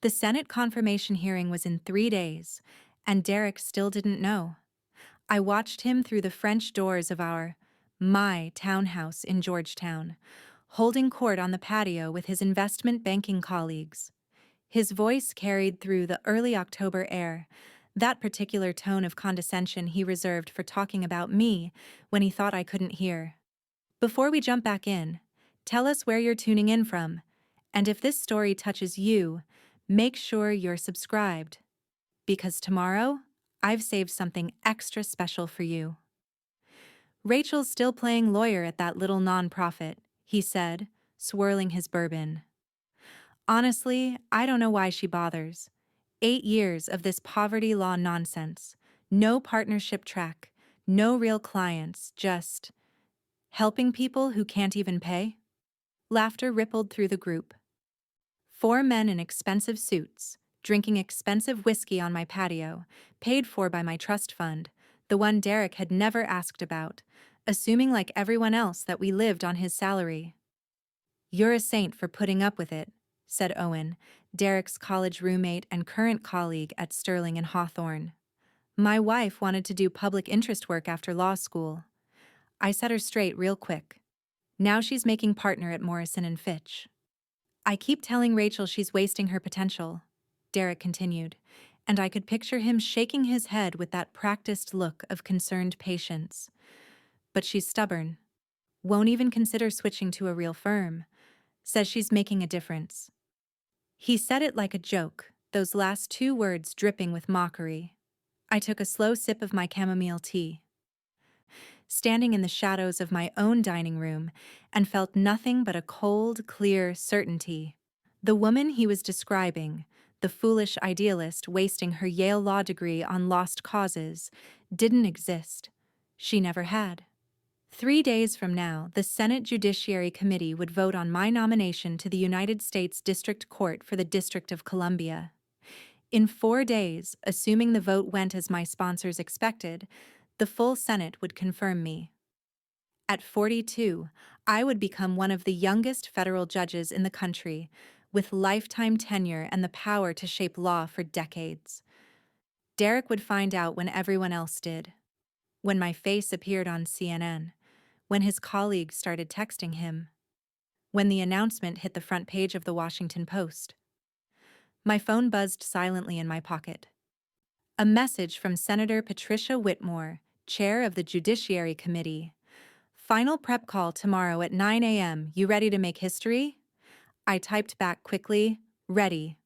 The Senate confirmation hearing was in 3 days, and Derek still didn't know. I watched him through the French doors of my townhouse in Georgetown, holding court on the patio with his investment banking colleagues. His voice carried through the early October air, that particular tone of condescension he reserved for talking about me when he thought I couldn't hear. Before we jump back in, tell us where you're tuning in from, and if this story touches you, make sure you're subscribed, because tomorrow, I've saved something extra special for you. Rachel's still playing lawyer at that little nonprofit, he said, swirling his bourbon. Honestly, I don't know why she bothers. 8 years of this poverty law nonsense. No partnership track, no real clients, just helping people who can't even pay? Laughter rippled through the group. 4 men in expensive suits, drinking expensive whiskey on my patio, paid for by my trust fund, the one Derek had never asked about, assuming like everyone else that we lived on his salary. "You're a saint for putting up with it," said Owen, Derek's college roommate and current colleague at Sterling and Hawthorne. "My wife wanted to do public interest work after law school. I set her straight real quick. Now she's making partner at Morrison and Fitch." "I keep telling Rachel she's wasting her potential," Derek continued, and I could picture him shaking his head with that practiced look of concerned patience. "But she's stubborn. Won't even consider switching to a real firm. Says she's making a difference." He said it like a joke, those last 2 words dripping with mockery. I took a slow sip of my chamomile tea, standing in the shadows of my own dining room, and felt nothing but a cold, clear certainty. The woman he was describing, the foolish idealist wasting her Yale law degree on lost causes, didn't exist. She never had. 3 days from now, the Senate Judiciary Committee would vote on my nomination to the United States District Court for the District of Columbia. In 4 days, assuming the vote went as my sponsors expected, the full Senate would confirm me. At 42, I would become one of the youngest federal judges in the country, with lifetime tenure and the power to shape law for decades. Derek would find out when everyone else did. When my face appeared on CNN. When his colleagues started texting him. When the announcement hit the front page of the Washington Post. My phone buzzed silently in my pocket. A message from Senator Patricia Whitmore, chair of the Judiciary Committee. "Final prep call tomorrow at 9 a.m. You ready to make history?" I typed back quickly, "Ready."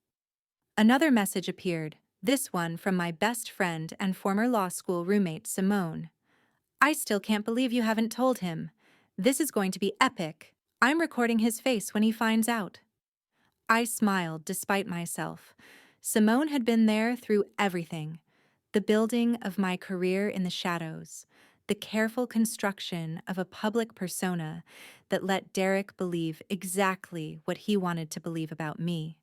Another message appeared, this one from my best friend and former law school roommate Simone. "I still can't believe you haven't told him. This is going to be epic. I'm recording his face when he finds out." I smiled despite myself. Simone had been there through everything. The building of my career in the shadows. The careful construction of a public persona that let Derek believe exactly what he wanted to believe about me.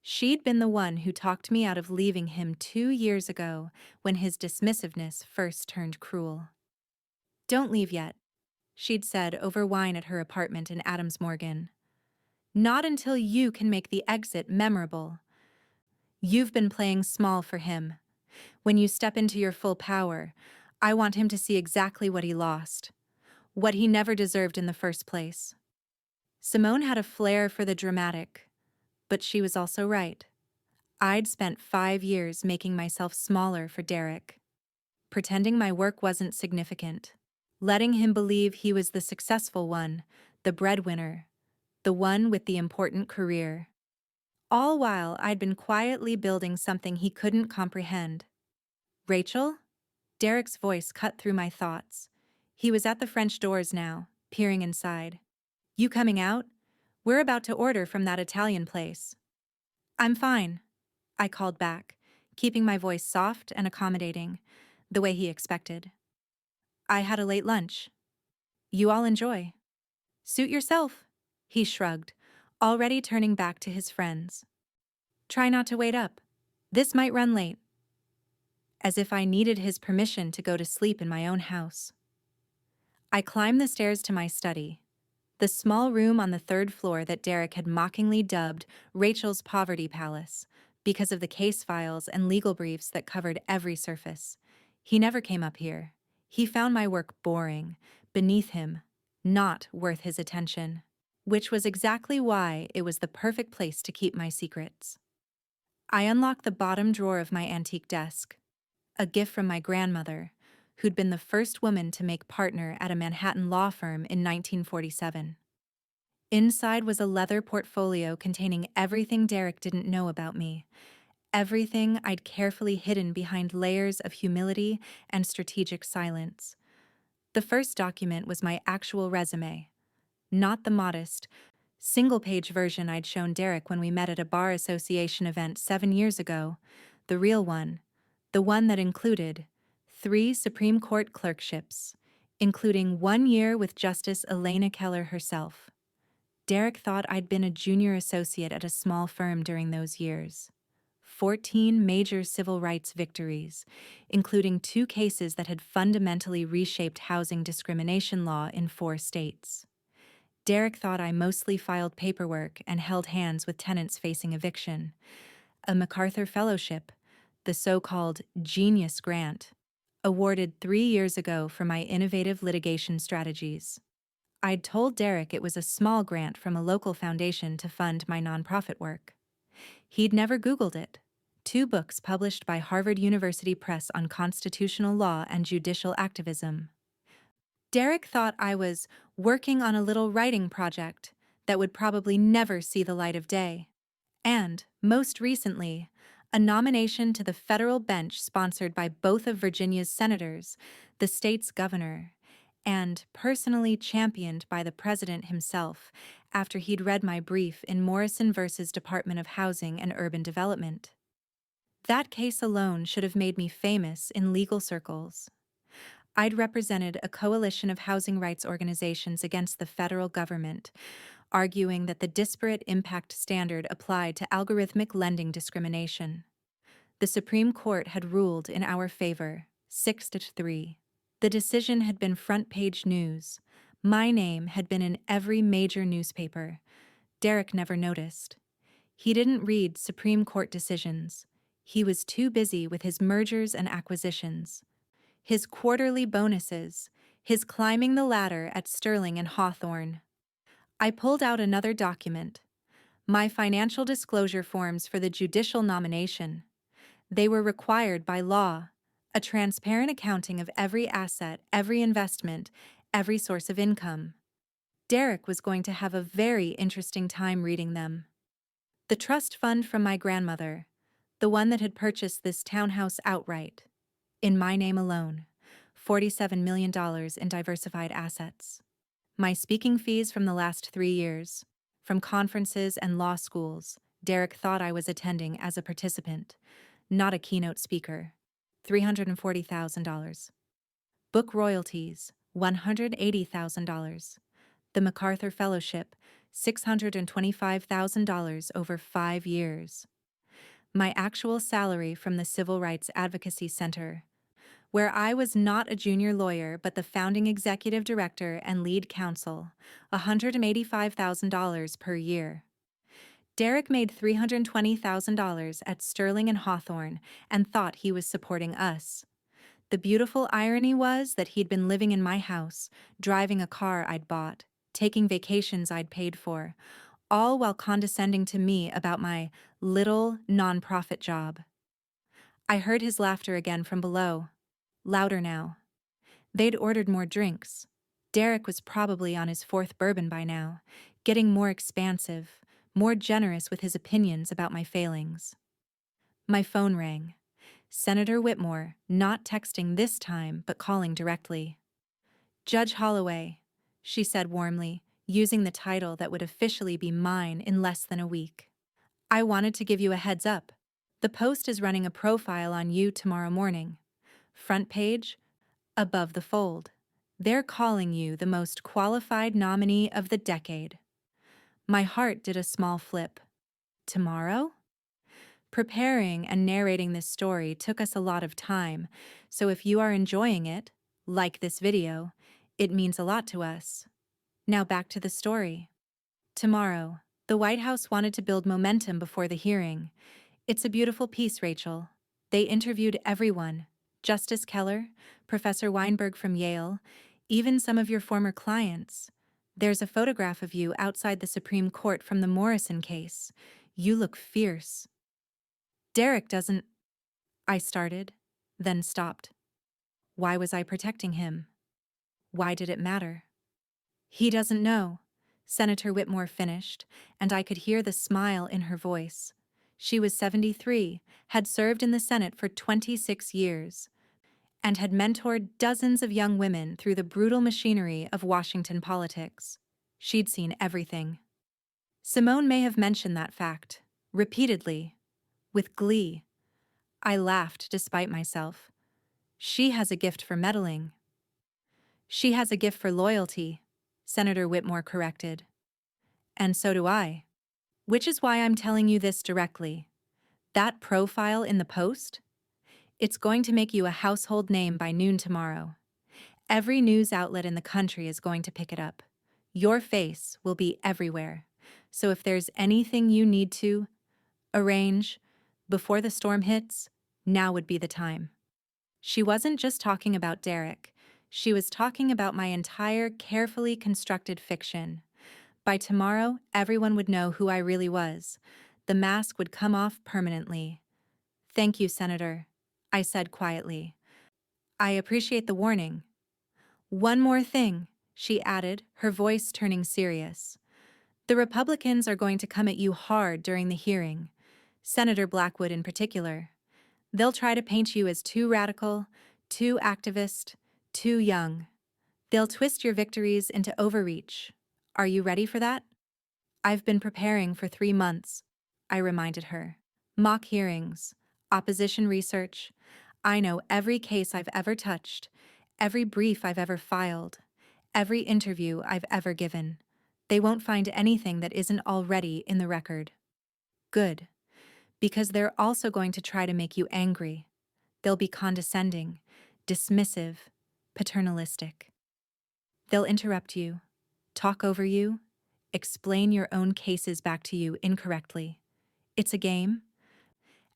She'd been the one who talked me out of leaving him 2 years ago when his dismissiveness first turned cruel. "Don't leave yet," she'd said over wine at her apartment in Adams Morgan. "Not until you can make the exit memorable. You've been playing small for him. When you step into your full power, I want him to see exactly what he lost. What he never deserved in the first place." Simone had a flair for the dramatic, but she was also right. I'd spent 5 years making myself smaller for Derek, pretending my work wasn't significant, letting him believe he was the successful one, the breadwinner, the one with the important career. All while I'd been quietly building something he couldn't comprehend. "Rachel?" Derek's voice cut through my thoughts. He was at the French doors now, peering inside. "You coming out? We're about to order from that Italian place." "I'm fine," I called back, keeping my voice soft and accommodating, the way he expected. "I had a late lunch. You all enjoy." "Suit yourself," he shrugged, already turning back to his friends. "Try not to wait up. This might run late." As if I needed his permission to go to sleep in my own house. I climbed the stairs to my study, the small room on the third floor that Derek had mockingly dubbed Rachel's Poverty Palace, because of the case files and legal briefs that covered every surface. He never came up here. He found my work boring, beneath him, not worth his attention. Which was exactly why it was the perfect place to keep my secrets. I unlocked the bottom drawer of my antique desk, a gift from my grandmother, who'd been the first woman to make partner at a Manhattan law firm in 1947. Inside was a leather portfolio containing everything Derek didn't know about me, everything I'd carefully hidden behind layers of humility and strategic silence. The first document was my actual resume, not the modest, single-page version I'd shown Derek when we met at a bar association event 7 years ago, the real one, the one that included 3 Supreme Court clerkships, including 1 year with Justice Elena Keller herself. Derek thought I'd been a junior associate at a small firm during those years. 14 major civil rights victories, including 2 cases that had fundamentally reshaped housing discrimination law in 4 states. Derek thought I mostly filed paperwork and held hands with tenants facing eviction. A MacArthur Fellowship, the so-called Genius Grant, awarded 3 years ago for my innovative litigation strategies. I'd told Derek it was a small grant from a local foundation to fund my nonprofit work. He'd never Googled it. 2 books published by Harvard University Press on constitutional law and judicial activism. Derek thought I was working on a little writing project that would probably never see the light of day. And, most recently, a nomination to the federal bench sponsored by both of Virginia's senators, the state's governor, and personally championed by the president himself after he'd read my brief in Morrison v. Department of Housing and Urban Development. That case alone should have made me famous in legal circles. I'd represented a coalition of housing rights organizations against the federal government, arguing that the disparate impact standard applied to algorithmic lending discrimination. The Supreme Court had ruled in our favor, 6-3. The decision had been front-page news. My name had been in every major newspaper. Derek never noticed. He didn't read Supreme Court decisions. He was too busy with his mergers and acquisitions, his quarterly bonuses, his climbing the ladder at Sterling and Hawthorne. I pulled out another document, my financial disclosure forms for the judicial nomination. They were required by law, a transparent accounting of every asset, every investment, every source of income. Derek was going to have a very interesting time reading them. The trust fund from my grandmother, the one that had purchased this townhouse outright, in my name alone, $47 million in diversified assets. My speaking fees from the last 3 years, from conferences and law schools Derek thought I was attending as a participant, not a keynote speaker, $340,000. Book royalties, $180,000. The MacArthur Fellowship, $625,000 over 5 years. My actual salary from the Civil Rights Advocacy Center, where I was not a junior lawyer but the founding executive director and lead counsel, $185,000 per year. Derek made $320,000 at Sterling and Hawthorne and thought he was supporting us. The beautiful irony was that he'd been living in my house, driving a car I'd bought, taking vacations I'd paid for, all while condescending to me about my little nonprofit job. I heard his laughter again from below, louder now. They'd ordered more drinks. Derek was probably on his 4th bourbon by now, getting more expansive, more generous with his opinions about my failings. My phone rang. Senator Whitmore, not texting this time but calling directly. "Judge Holloway," she said warmly, using the title that would officially be mine in less than a week. "I wanted to give you a heads up. The Post is running a profile on you tomorrow morning. Front page, above the fold. They're calling you the most qualified nominee of the decade." My heart did a small flip. Tomorrow? Preparing and narrating this story took us a lot of time, so if you are enjoying it, like this video, it means a lot to us. Now back to the story. Tomorrow, the White House wanted to build momentum before the hearing. It's a beautiful piece, Rachel. They interviewed everyone. Justice Keller, Professor Weinberg from Yale, even some of your former clients. There's a photograph of you outside the Supreme Court from the Morrison case. You look fierce. Derek doesn't... I started, then stopped. Why was I protecting him? Why did it matter? He doesn't know, Senator Whitmore finished, and I could hear the smile in her voice. She was 73, had served in the Senate for 26 years, and had mentored dozens of young women through the brutal machinery of Washington politics. She'd seen everything. Simone may have mentioned that fact, repeatedly, with glee. I laughed despite myself. She has a gift for meddling. She has a gift for loyalty, Senator Whitmore corrected. And so do I. Which is why I'm telling you this directly. That profile in the Post? It's going to make you a household name by noon tomorrow. Every news outlet in the country is going to pick it up. Your face will be everywhere. So if there's anything you need to arrange before the storm hits, now would be the time. She wasn't just talking about Derek. She was talking about my entire carefully constructed fiction. By tomorrow, everyone would know who I really was. The mask would come off permanently. Thank you, Senator, I said quietly. I appreciate the warning. One more thing, she added, her voice turning serious. The Republicans are going to come at you hard during the hearing, Senator Blackwood in particular. They'll try to paint you as too radical, too activist, too young. They'll twist your victories into overreach. Are you ready for that? I've been preparing for 3 months, I reminded her. Mock hearings, opposition research. I know every case I've ever touched, every brief I've ever filed, every interview I've ever given. They won't find anything that isn't already in the record. Good. Because they're also going to try to make you angry. They'll be condescending, dismissive, paternalistic. They'll interrupt you, talk over you, explain your own cases back to you incorrectly. It's a game,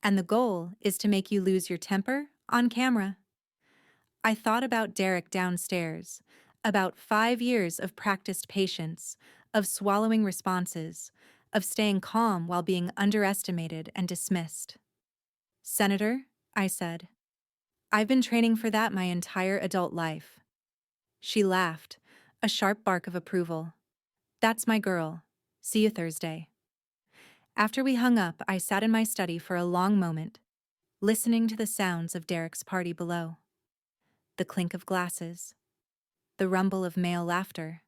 and the goal is to make you lose your temper on camera. I thought about Derek downstairs, about 5 years of practiced patience, of swallowing responses, of staying calm while being underestimated and dismissed. Senator, I said, I've been training for that my entire adult life. She laughed, a sharp bark of approval. That's my girl. See you Thursday. After we hung up, I sat in my study for a long moment, listening to the sounds of Derek's party below. The clink of glasses, the rumble of male laughter,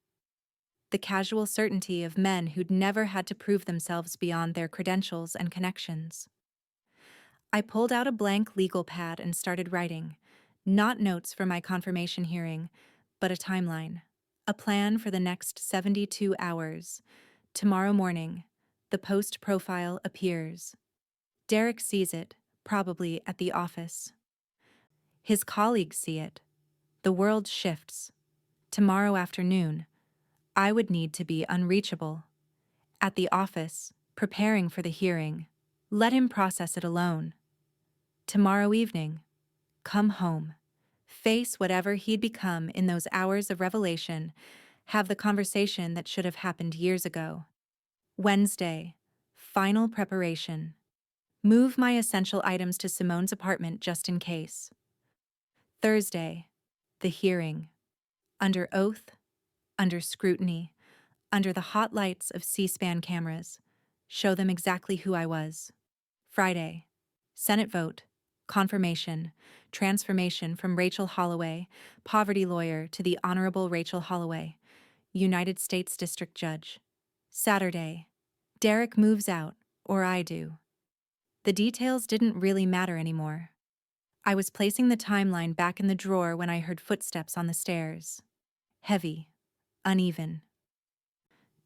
the casual certainty of men who'd never had to prove themselves beyond their credentials and connections. I pulled out a blank legal pad and started writing, not notes for my confirmation hearing, but a timeline, a plan for the next 72 hours. Tomorrow morning, the Post profile appears. Derek sees it, probably at the office. His colleagues see it. The world shifts. Tomorrow afternoon, I would need to be unreachable. At the office, preparing for the hearing. Let him process it alone. Tomorrow evening, come home. Face whatever he'd become in those hours of revelation. Have the conversation that should have happened years ago. Wednesday, final preparation. Move my essential items to Simone's apartment just in case. Thursday, the hearing. Under oath, under scrutiny, under the hot lights of C-SPAN cameras. Show them exactly who I was. Friday, Senate vote, confirmation, transformation from Rachel Holloway, poverty lawyer, to the Honorable Rachel Holloway, United States District Judge. Saturday, Derek moves out, or I do. The details didn't really matter anymore. I was placing the timeline back in the drawer when I heard footsteps on the stairs. Heavy, uneven.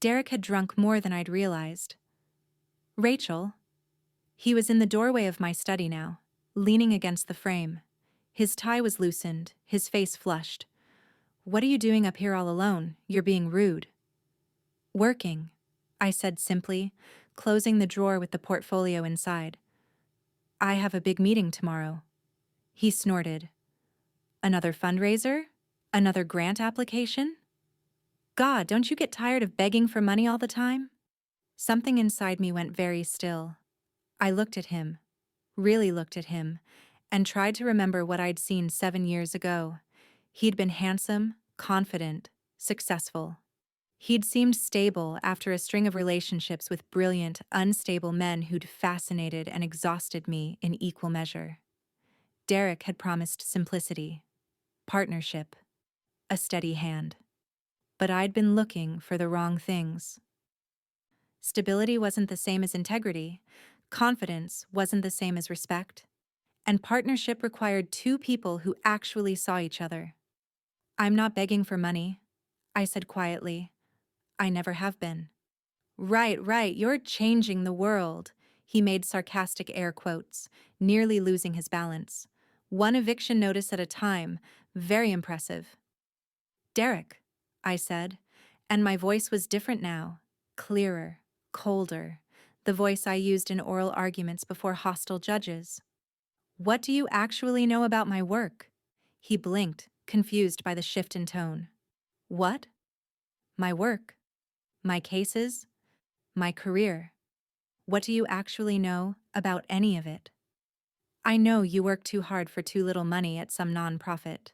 Derek had drunk more than I'd realized. Rachel? He was in the doorway of my study now, leaning against the frame. His tie was loosened, his face flushed. What are you doing up here all alone? You're being rude. Working, I said simply, closing the drawer with the portfolio inside. I have a big meeting tomorrow. He snorted. Another fundraiser? Another grant application? God, don't you get tired of begging for money all the time? Something inside me went very still. I looked at him, really looked at him, and tried to remember what I'd seen 7 years ago. He'd been handsome, confident, successful. He'd seemed stable after a string of relationships with brilliant, unstable men who'd fascinated and exhausted me in equal measure. Derek had promised simplicity, partnership, a steady hand. But I'd been looking for the wrong things. Stability wasn't the same as integrity, confidence wasn't the same as respect, and partnership required two people who actually saw each other. I'm not begging for money, I said quietly. I never have been. Right, you're changing the world. He made sarcastic air quotes, nearly losing his balance. One eviction notice at a time, very impressive. Derek, I said, and my voice was different now, clearer, colder, the voice I used in oral arguments before hostile judges. What do you actually know about my work? He blinked, confused by the shift in tone. What? My work? My cases? My career? What do you actually know about any of it? I know you work too hard for too little money at some nonprofit,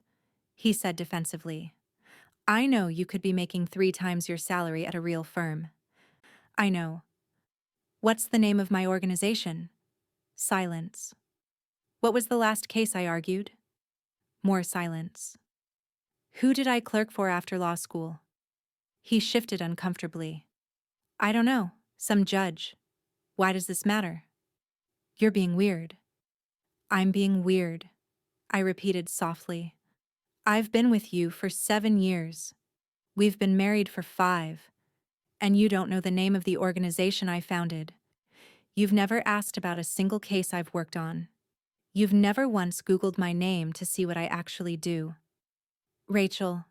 he said defensively. I know you could be making 3 times your salary at a real firm. I know. What's the name of my organization? Silence. What was the last case I argued? More silence. Who did I clerk for after law school? He shifted uncomfortably. I don't know. Some judge. Why does this matter? You're being weird. I'm being weird, I repeated softly. I've been with you for 7 years. We've been married for 5. And you don't know the name of the organization I founded. You've never asked about a single case I've worked on. You've never once Googled my name to see what I actually do. Rachel,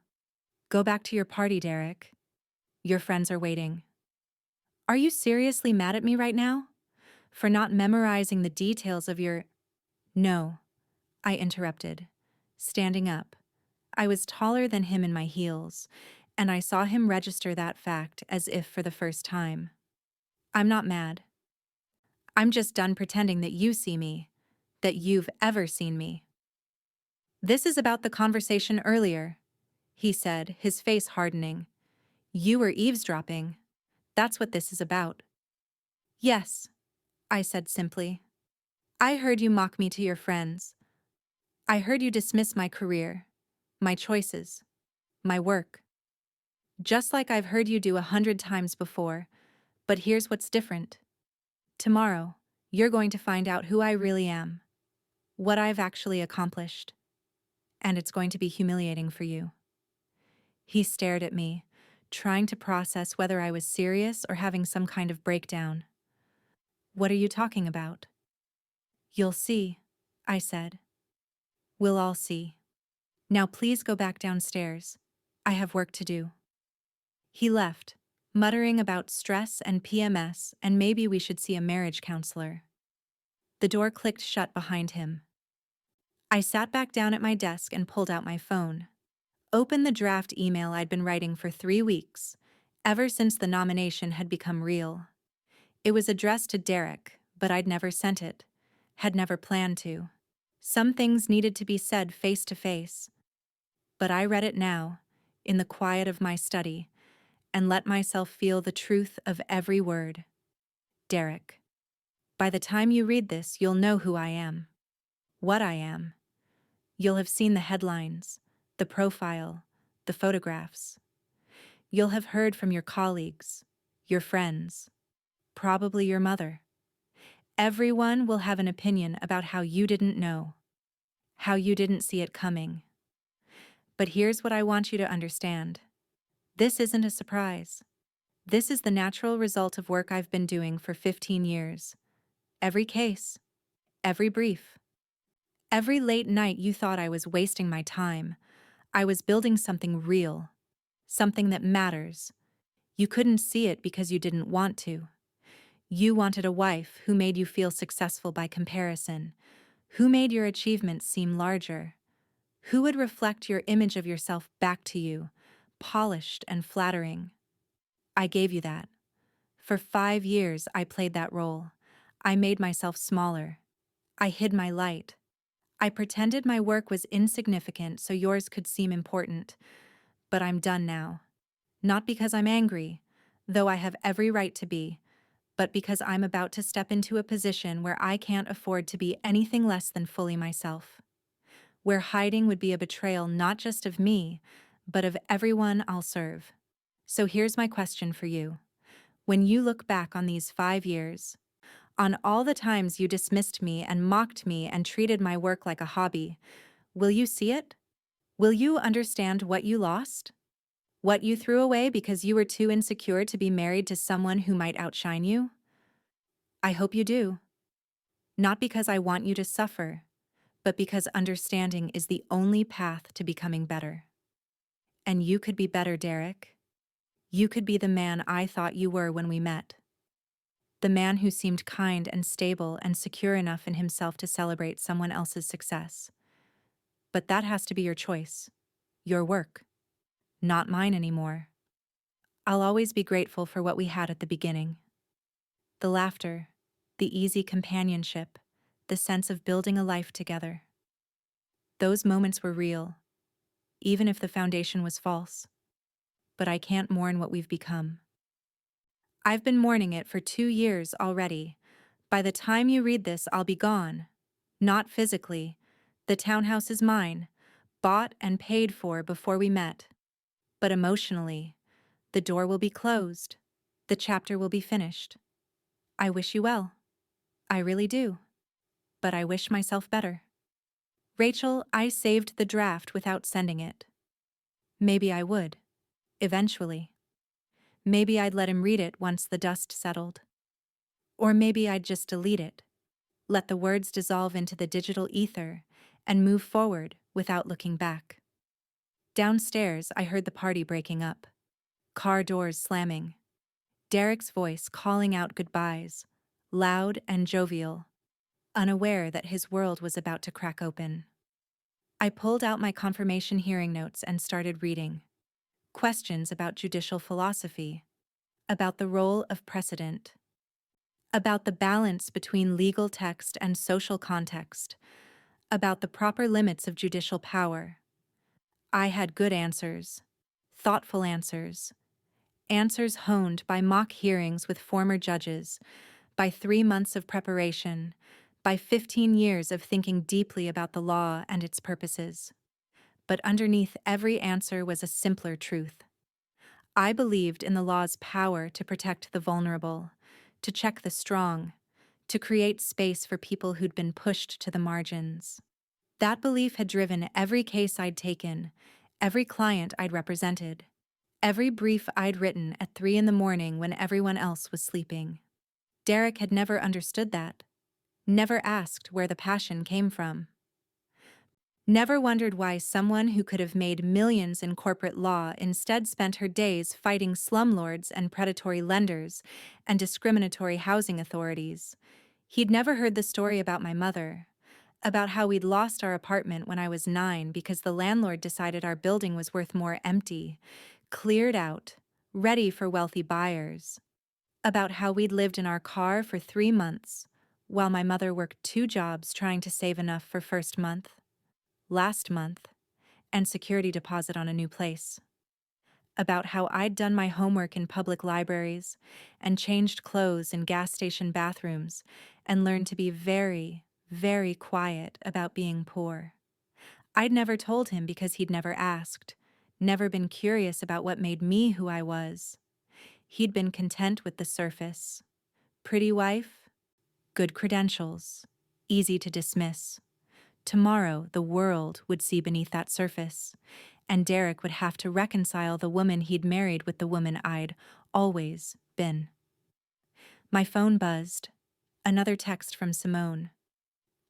go back to your party, Derek. Your friends are waiting. Are you seriously mad at me right now? For not memorizing the details of your... No, I interrupted, standing up. I was taller than him in my heels, and I saw him register that fact as if for the first time. I'm not mad. I'm just done pretending that you see me, that you've ever seen me. This is about the conversation earlier, he said, his face hardening. You were eavesdropping. That's what this is about. Yes, I said simply. I heard you mock me to your friends. I heard you dismiss my career, my choices, my work. Just like I've heard you do 100 times before, but here's what's different. Tomorrow, you're going to find out who I really am, what I've actually accomplished, and it's going to be humiliating for you. He stared at me, trying to process whether I was serious or having some kind of breakdown. What are you talking about? You'll see, I said. We'll all see. Now please go back downstairs. I have work to do. He left, muttering about stress and PMS and maybe we should see a marriage counselor. The door clicked shut behind him. I sat back down at my desk and pulled out my phone. Opened the draft email I'd been writing for 3 weeks, ever since the nomination had become real. It was addressed to Derek, but I'd never sent it, had never planned to. Some things needed to be said face to face. But I read it now, in the quiet of my study, and let myself feel the truth of every word. Derek. By the time you read this, you'll know who I am. What I am. You'll have seen the headlines, the profile, the photographs. You'll have heard from your colleagues, your friends, probably your mother. Everyone will have an opinion about how you didn't know, how you didn't see it coming. But here's what I want you to understand. This isn't a surprise. This is the natural result of work I've been doing for 15 years. Every case, every brief, every late night you thought I was wasting my time, I was building something real, something that matters. You couldn't see it because you didn't want to. You wanted a wife who made you feel successful by comparison, who made your achievements seem larger, who would reflect your image of yourself back to you, polished and flattering. I gave you that. For 5 years, I played that role. I made myself smaller. I hid my light. I pretended my work was insignificant so yours could seem important. But I'm done now. Not because I'm angry, though I have every right to be, but because I'm about to step into a position where I can't afford to be anything less than fully myself. Where hiding would be a betrayal not just of me, but of everyone I'll serve. So here's my question for you. When you look back on these 5 years, on all the times you dismissed me and mocked me and treated my work like a hobby, will you see it? Will you understand what you lost? What you threw away because you were too insecure to be married to someone who might outshine you? I hope you do. Not because I want you to suffer, but because understanding is the only path to becoming better. And you could be better, Derek. You could be the man I thought you were when we met. The man who seemed kind and stable and secure enough in himself to celebrate someone else's success. But that has to be your choice, your work, not mine anymore. I'll always be grateful for what we had at the beginning. The laughter, the easy companionship, the sense of building a life together. Those moments were real, even if the foundation was false. But I can't mourn what we've become. I've been mourning it for 2 years already. By the time you read this, I'll be gone. Not physically. The townhouse is mine, bought and paid for before we met. But emotionally, the door will be closed. The chapter will be finished. I wish you well. I really do. But I wish myself better. Rachel, I saved the draft without sending it. Maybe I would. Eventually. Maybe I'd let him read it once the dust settled. Or maybe I'd just delete it, let the words dissolve into the digital ether, and move forward without looking back. Downstairs, I heard the party breaking up. Car doors slamming. Derek's voice calling out goodbyes, loud and jovial, unaware that his world was about to crack open. I pulled out my confirmation hearing notes and started reading. Questions about judicial philosophy, about the role of precedent, about the balance between legal text and social context, about the proper limits of judicial power. I had good answers, thoughtful answers, answers honed by mock hearings with former judges, by 3 months of preparation, by 15 years of thinking deeply about the law and its purposes. But underneath every answer was a simpler truth. I believed in the law's power to protect the vulnerable, to check the strong, to create space for people who'd been pushed to the margins. That belief had driven every case I'd taken, every client I'd represented, every brief I'd written at 3 a.m. when everyone else was sleeping. Derek had never understood that, never asked where the passion came from. Never wondered why someone who could have made millions in corporate law instead spent her days fighting slumlords and predatory lenders and discriminatory housing authorities. He'd never heard the story about my mother, about how we'd lost our apartment when I was 9 because the landlord decided our building was worth more empty, cleared out, ready for wealthy buyers. About how we'd lived in our car for 3 months, while my mother worked 2 jobs trying to save enough for first month, last month, and security deposit on a new place. About how I'd done my homework in public libraries and changed clothes in gas station bathrooms and learned to be very, very quiet about being poor. I'd never told him because he'd never asked, never been curious about what made me who I was. He'd been content with the surface. Pretty wife, good credentials, easy to dismiss. Tomorrow, the world would see beneath that surface, and Derek would have to reconcile the woman he'd married with the woman I'd always been. My phone buzzed. Another text from Simone.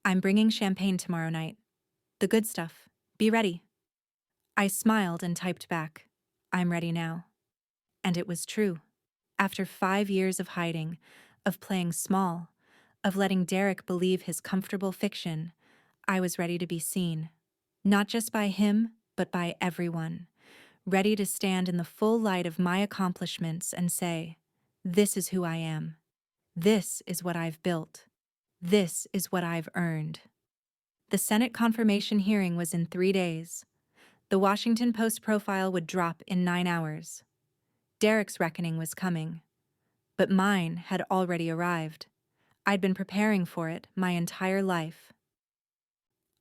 I'm bringing champagne tomorrow night. The good stuff. Be ready. I smiled and typed back, I'm ready now. And it was true. After 5 years of hiding, of playing small, of letting Derek believe his comfortable fiction. I was ready to be seen. Not just by him, but by everyone. Ready to stand in the full light of my accomplishments and say, "This is who I am. This is what I've built. This is what I've earned." The Senate confirmation hearing was in 3 days. The Washington Post profile would drop in 9 hours. Derek's reckoning was coming. But mine had already arrived. I'd been preparing for it my entire life.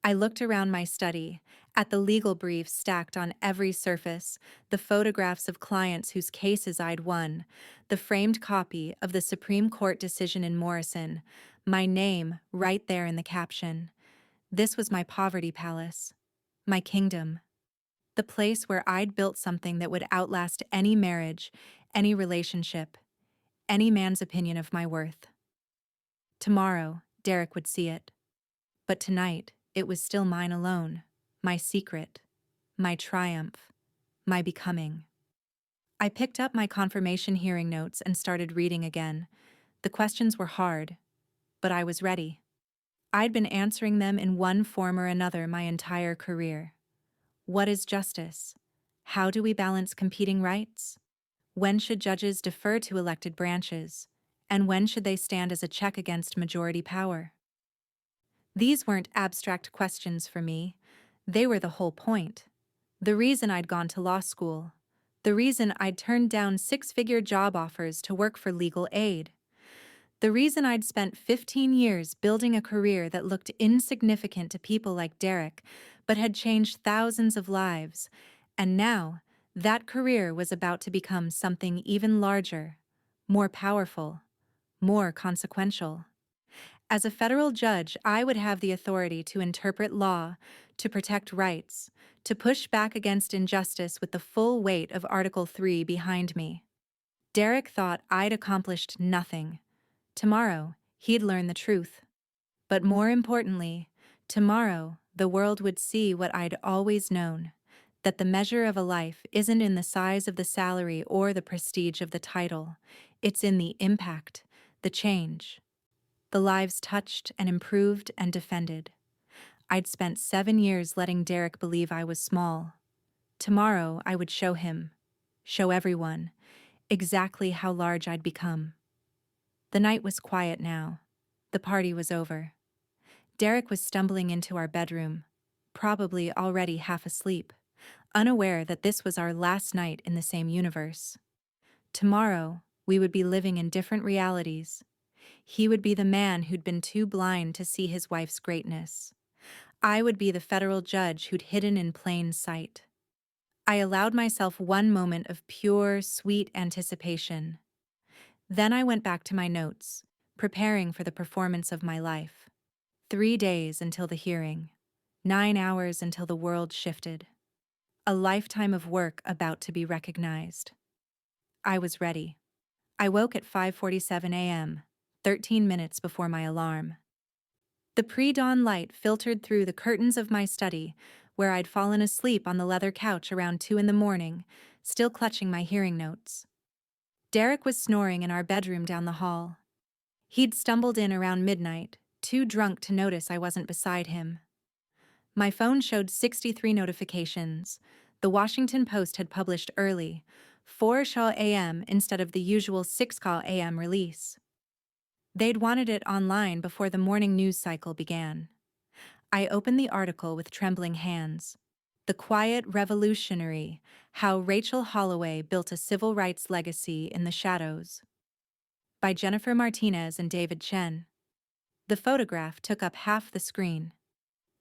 I looked around my study, at the legal briefs stacked on every surface, the photographs of clients whose cases I'd won, the framed copy of the Supreme Court decision in Morrison, my name right there in the caption. This was my poverty palace, my kingdom, the place where I'd built something that would outlast any marriage, any relationship, any man's opinion of my worth. Tomorrow, Derek would see it. But tonight, it was still mine alone, my secret, my triumph, my becoming. I picked up my confirmation hearing notes and started reading again. The questions were hard, but I was ready. I'd been answering them in one form or another my entire career. What is justice? How do we balance competing rights? When should judges defer to elected branches? And when should they stand as a check against majority power? These weren't abstract questions for me. They were the whole point. The reason I'd gone to law school. The reason I'd turned down six-figure job offers to work for legal aid. The reason I'd spent 15 years building a career that looked insignificant to people like Derek, but had changed thousands of lives. And now, that career was about to become something even larger, more powerful, more consequential. As a federal judge, I would have the authority to interpret law, to protect rights, to push back against injustice with the full weight of Article 3 behind me. Derek thought I'd accomplished nothing. Tomorrow, he'd learn the truth. But more importantly, tomorrow, the world would see what I'd always known, that the measure of a life isn't in the size of the salary or the prestige of the title. It's in the impact, the change. The lives touched and improved and defended. I'd spent 7 years letting Derek believe I was small. Tomorrow I would show him, show everyone, exactly how large I'd become. The night was quiet now. The party was over. Derek was stumbling into our bedroom, probably already half asleep, unaware that this was our last night in the same universe. Tomorrow, we would be living in different realities. He would be the man who'd been too blind to see his wife's greatness. I would be the federal judge who'd hidden in plain sight. I allowed myself one moment of pure, sweet anticipation. Then I went back to my notes, preparing for the performance of my life. 3 days until the hearing. 9 hours until the world shifted. A lifetime of work about to be recognized. I was ready. I woke at 5:47 a.m., 13 minutes before my alarm. The pre-dawn light filtered through the curtains of my study, where I'd fallen asleep on the leather couch around 2 in the morning, still clutching my hearing notes. Derek was snoring in our bedroom down the hall. He'd stumbled in around midnight, too drunk to notice I wasn't beside him. My phone showed 63 notifications. The Washington Post had published early, 4 a.m. instead of the usual 6 a.m. release. They'd wanted it online before the morning news cycle began. I opened the article with trembling hands. The Quiet Revolutionary: How Rachel Holloway Built a Civil Rights Legacy in the Shadows, by Jennifer Martinez and David Chen. The photograph took up half the screen.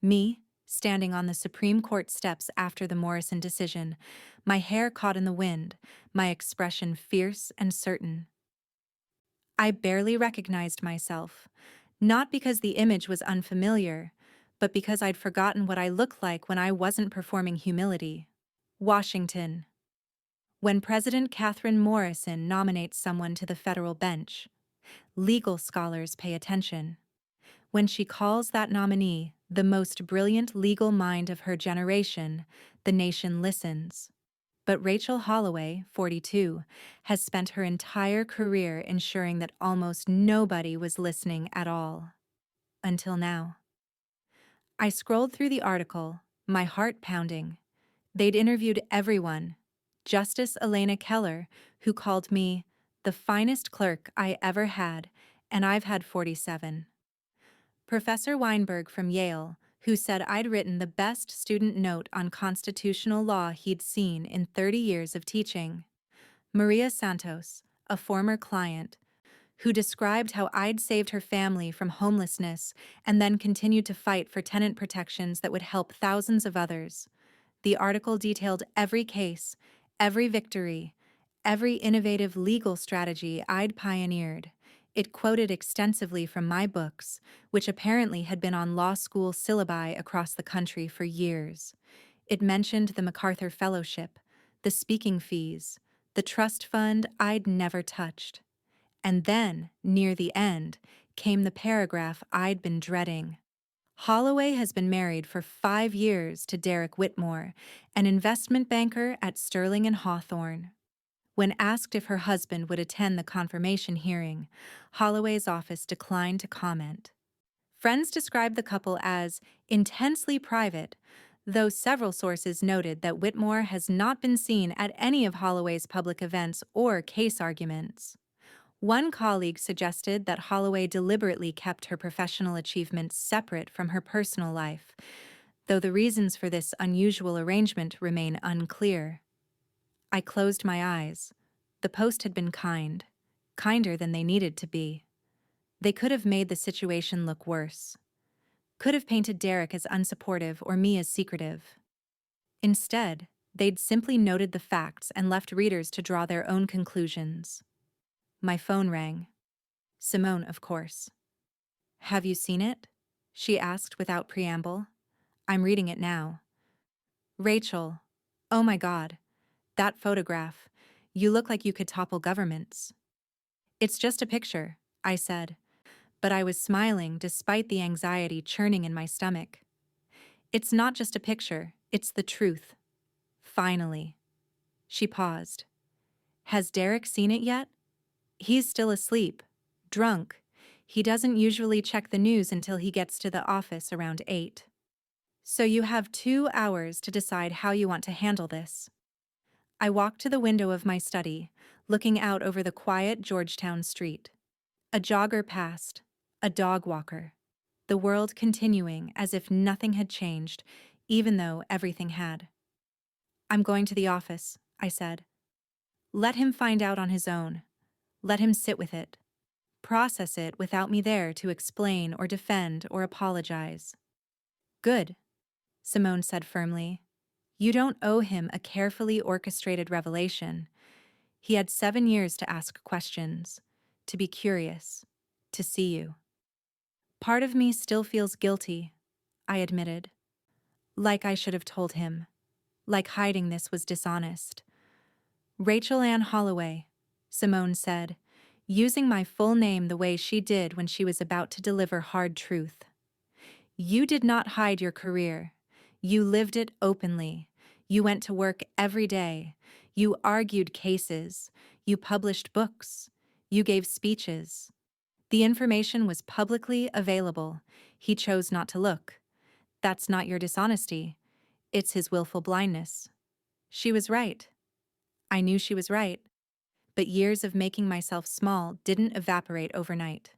Me, standing on the Supreme Court steps after the Morrison decision, my hair caught in the wind, my expression fierce and certain. I barely recognized myself, not because the image was unfamiliar, but because I'd forgotten what I looked like when I wasn't performing humility. Washington. When President Katherine Morrison nominates someone to the federal bench, legal scholars pay attention. When she calls that nominee the most brilliant legal mind of her generation, the nation listens. But Rachel Holloway, 42, has spent her entire career ensuring that almost nobody was listening at all. Until now. I scrolled through the article, my heart pounding. They'd interviewed everyone. Justice Elena Keller, who called me the finest clerk I ever had, and I've had 47. Professor Weinberg from Yale, who said I'd written the best student note on constitutional law he'd seen in 30 years of teaching. Maria Santos, a former client, who described how I'd saved her family from homelessness and then continued to fight for tenant protections that would help thousands of others. The article detailed every case, every victory, every innovative legal strategy I'd pioneered. It quoted extensively from my books, which apparently had been on law school syllabi across the country for years. It mentioned the MacArthur Fellowship, the speaking fees, the trust fund I'd never touched. And then, near the end, came the paragraph I'd been dreading. Holloway has been married for 5 years to Derek Whitmore, an investment banker at Sterling and Hawthorne. When asked if her husband would attend the confirmation hearing, Holloway's office declined to comment. Friends described the couple as intensely private, though several sources noted that Whitmore has not been seen at any of Holloway's public events or case arguments. One colleague suggested that Holloway deliberately kept her professional achievements separate from her personal life, though the reasons for this unusual arrangement remain unclear. I closed my eyes. The post had been kind, kinder than they needed to be. They could have made the situation look worse. Could have painted Derek as unsupportive or me as secretive. Instead, they'd simply noted the facts and left readers to draw their own conclusions. My phone rang. Simone, of course. "Have you seen it?" she asked without preamble. "I'm reading it now." "Rachel, oh my God, that photograph. You look like you could topple governments." "It's just a picture," I said, but I was smiling despite the anxiety churning in my stomach. "It's not just a picture, it's the truth. Finally." She paused. "Has Derek seen it yet?" "He's still asleep. Drunk. He doesn't usually check the news until he gets to the office around 8. So you have 2 hours to decide how you want to handle this." I walked to the window of my study, looking out over the quiet Georgetown street. A jogger passed, a dog walker. The world continuing as if nothing had changed, even though everything had. "I'm going to the office," I said. "Let him find out on his own. Let him sit with it. Process it without me there to explain or defend or apologize." "Good," Simone said firmly. "You don't owe him a carefully orchestrated revelation. He had 7 years to ask questions, to be curious, to see you." "Part of me still feels guilty," I admitted. "Like I should have told him. Like hiding this was dishonest." "Rachel Ann Holloway," Simone said, using my full name the way she did when she was about to deliver hard truth. "You did not hide your career. You lived it openly. You went to work every day. You argued cases. You published books. You gave speeches. The information was publicly available. He chose not to look. That's not your dishonesty. It's his willful blindness." She was right. I knew she was right. But years of making myself small didn't evaporate overnight.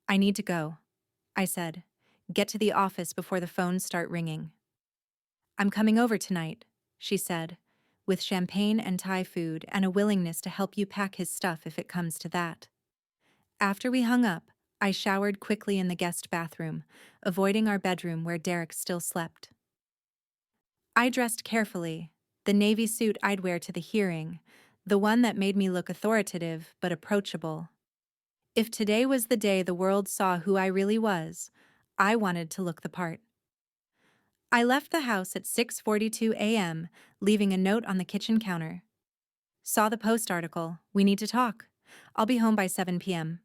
"I need to go," I said. "Get to the office before the phones start ringing." "I'm coming over tonight," she said, with champagne and Thai food and a willingness to help you pack his stuff if it comes to that. After we hung up, I showered quickly in the guest bathroom, avoiding our bedroom where Derek still slept. I dressed carefully, the navy suit I'd wear to the hearing, the one that made me look authoritative but approachable. If today was the day the world saw who I really was, I wanted to look the part. I left the house at 6:42 a.m., leaving a note on the kitchen counter. "Saw the Post article. We need to talk. I'll be home by 7 p.m.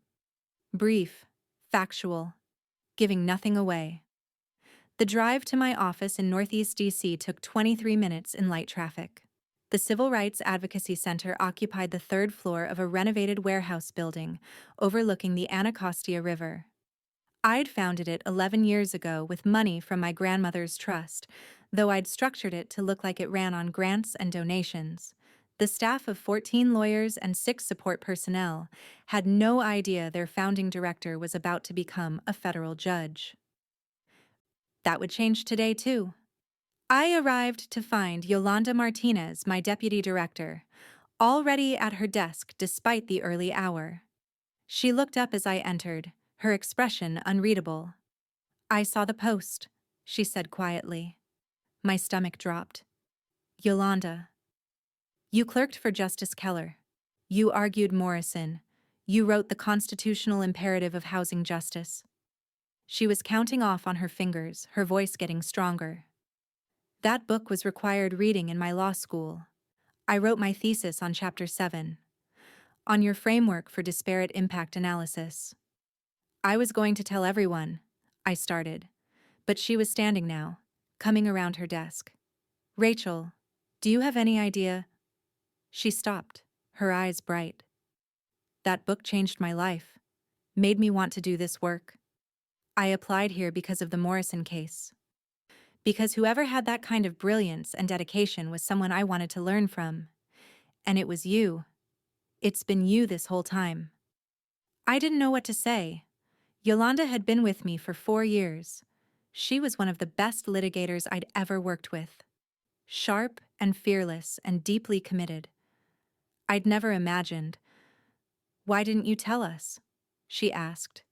Brief, factual, giving nothing away. The drive to my office in Northeast DC took 23 minutes in light traffic. The Civil Rights Advocacy Center occupied the third floor of a renovated warehouse building overlooking the Anacostia River. I'd founded it 11 years ago with money from my grandmother's trust, though I'd structured it to look like it ran on grants and donations. The staff of 14 lawyers and 6 support personnel had no idea their founding director was about to become a federal judge. That would change today, too. I arrived to find Yolanda Martinez, my deputy director, already at her desk despite the early hour. She looked up as I entered, her expression unreadable. "I saw the post," she said quietly. My stomach dropped. "Yolanda, you clerked for Justice Keller. You argued Morrison. You wrote the constitutional imperative of housing justice." She was counting off on her fingers, her voice getting stronger. "That book was required reading in my law school. I wrote my thesis on Chapter 7, on your framework for disparate impact analysis." I was going to tell everyone, I started, but she was standing now, coming around her desk. "Rachel, do you have any idea?" She stopped, her eyes bright. "That book changed my life, made me want to do this work. I applied here because of the Morrison case. Because whoever had that kind of brilliance and dedication was someone I wanted to learn from. And it was you. It's been you this whole time." I didn't know what to say. Yolanda had been with me for 4 years. She was one of the best litigators I'd ever worked with. Sharp and fearless and deeply committed. I'd never imagined. "Why didn't you tell us?" she asked.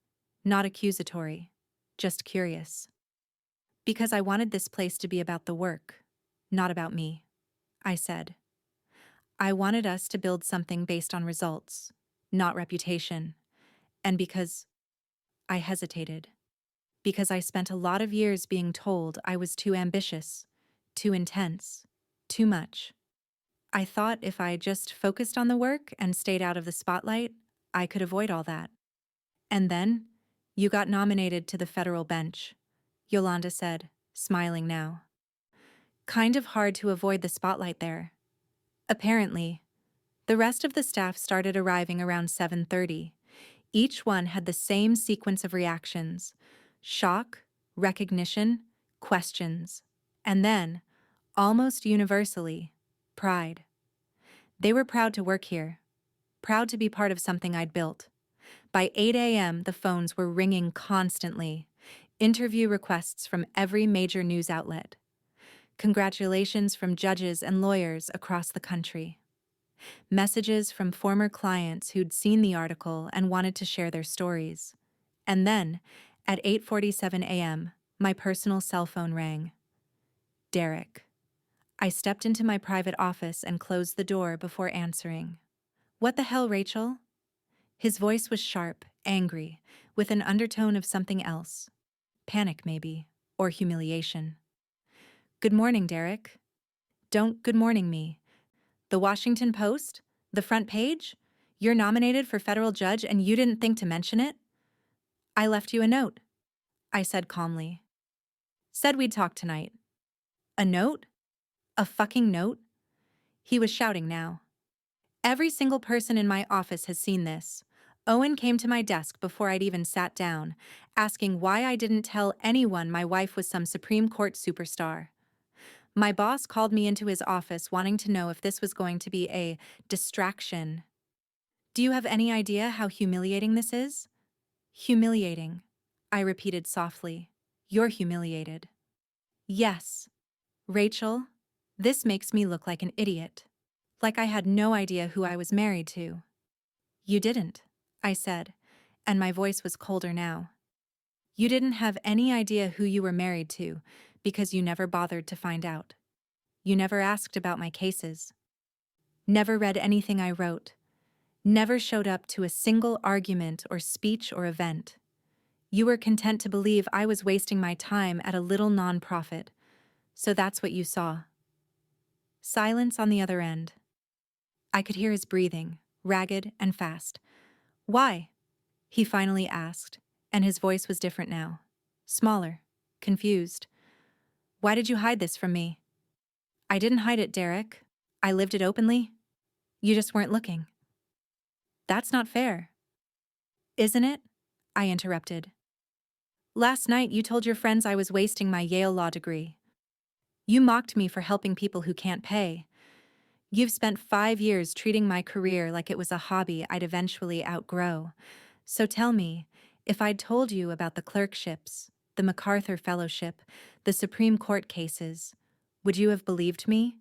Not accusatory, just curious. "Because I wanted this place to be about the work, not about me," I said. "I wanted us to build something based on results, not reputation. And because—" I hesitated. "Because I spent a lot of years being told I was too ambitious, too intense, too much. I thought if I just focused on the work and stayed out of the spotlight, I could avoid all that. And then, you got nominated to the federal bench," Yolanda said, smiling now. "Kind of hard to avoid the spotlight there." Apparently, the rest of the staff started arriving around 7:30. Each one had the same sequence of reactions: shock, recognition, questions, and then, almost universally, pride. They were proud to work here, proud to be part of something I'd built. By 8 a.m., the phones were ringing constantly. Interview requests from every major news outlet. Congratulations from judges and lawyers across the country. Messages from former clients who'd seen the article and wanted to share their stories. And then, at 8:47 a.m., my personal cell phone rang. Derek. I stepped into my private office and closed the door before answering. "What the hell, Rachel?" His voice was sharp, angry, with an undertone of something else. Panic, maybe, or humiliation. "Good morning, Derek." "Don't good morning me. The Washington Post? The front page? You're nominated for federal judge and you didn't think to mention it?" "I left you a note," I said calmly. "Said we'd talk tonight." "A note? A fucking note?" He was shouting now. "Every single person in my office has seen this." Owen came to my desk before I'd even sat down, asking why I didn't tell anyone my wife was some Supreme Court superstar. My boss called me into his office wanting to know if this was going to be a distraction. "Do you have any idea how humiliating this is?" "Humiliating," I repeated softly. "You're humiliated." "Yes. Rachel, this makes me look like an idiot. Like I had no idea who I was married to." "You didn't," I said, and my voice was colder now. "You didn't have any idea who you were married to because you never bothered to find out. You never asked about my cases. Never read anything I wrote. Never showed up to a single argument or speech or event. You were content to believe I was wasting my time at a little nonprofit. So that's what you saw." Silence on the other end. I could hear his breathing, ragged and fast. "Why?" he finally asked, and his voice was different now. Smaller, confused. "Why did you hide this from me?" "I didn't hide it, Derek," I lived it openly. You just weren't looking. That's not fair. Isn't it? I interrupted. Last night you told your friends I was wasting my Yale law degree. You mocked me for helping people who can't pay. You've spent 5 years treating my career like it was a hobby I'd eventually outgrow. So tell me, if I'd told you about the clerkships, the MacArthur Fellowship, the Supreme Court cases, would you have believed me?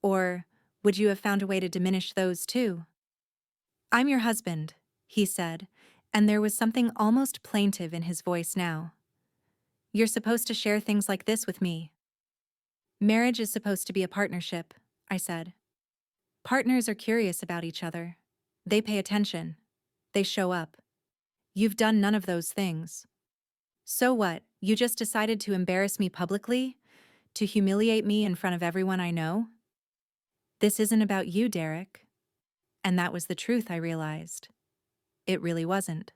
Or would you have found a way to diminish those too? I'm your husband, he said, and there was something almost plaintive in his voice now. You're supposed to share things like this with me. Marriage is supposed to be a partnership, I said. Partners are curious about each other. They pay attention. They show up. You've done none of those things. So what, you just decided to embarrass me publicly? To humiliate me in front of everyone I know? This isn't about you, Derek. And that was the truth, I realized. It really wasn't.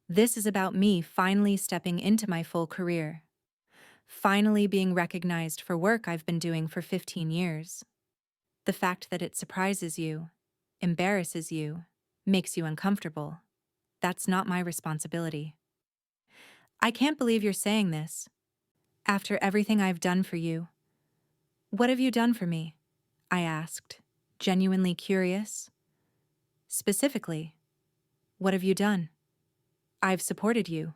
This is about me finally stepping into my full career. Finally being recognized for work I've been doing for 15 years. The fact that it surprises you, embarrasses you, makes you uncomfortable. That's not my responsibility. I can't believe you're saying this. After everything I've done for you. What have you done for me? I asked, genuinely curious. Specifically, what have you done? I've supported you,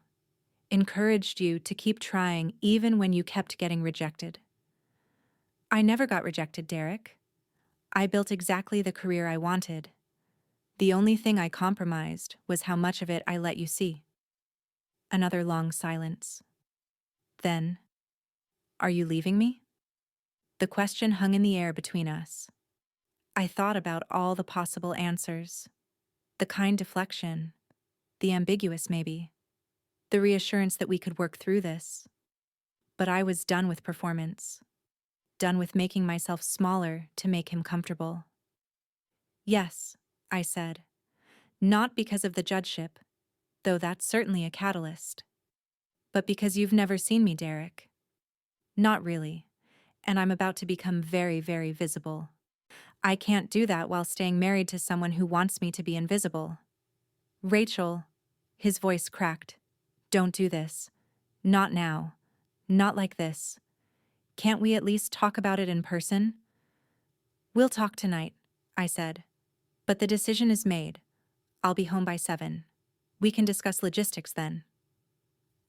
encouraged you to keep trying even when you kept getting rejected. I never got rejected, Derek. I built exactly the career I wanted. The only thing I compromised was how much of it I let you see. Another long silence. Then, are you leaving me? The question hung in the air between us. I thought about all the possible answers. The kind deflection, the ambiguous maybe, the reassurance that we could work through this. But I was done with performance, done with making myself smaller to make him comfortable. Yes, I said, not because of the judgeship, though that's certainly a catalyst, but because you've never seen me, Derek. Not really, and I'm about to become very, very visible. I can't do that while staying married to someone who wants me to be invisible. Rachel, his voice cracked. Don't do this. Not now. Not like this. Can't we at least talk about it in person? We'll talk tonight, I said. But the decision is made. I'll be home by 7. We can discuss logistics then.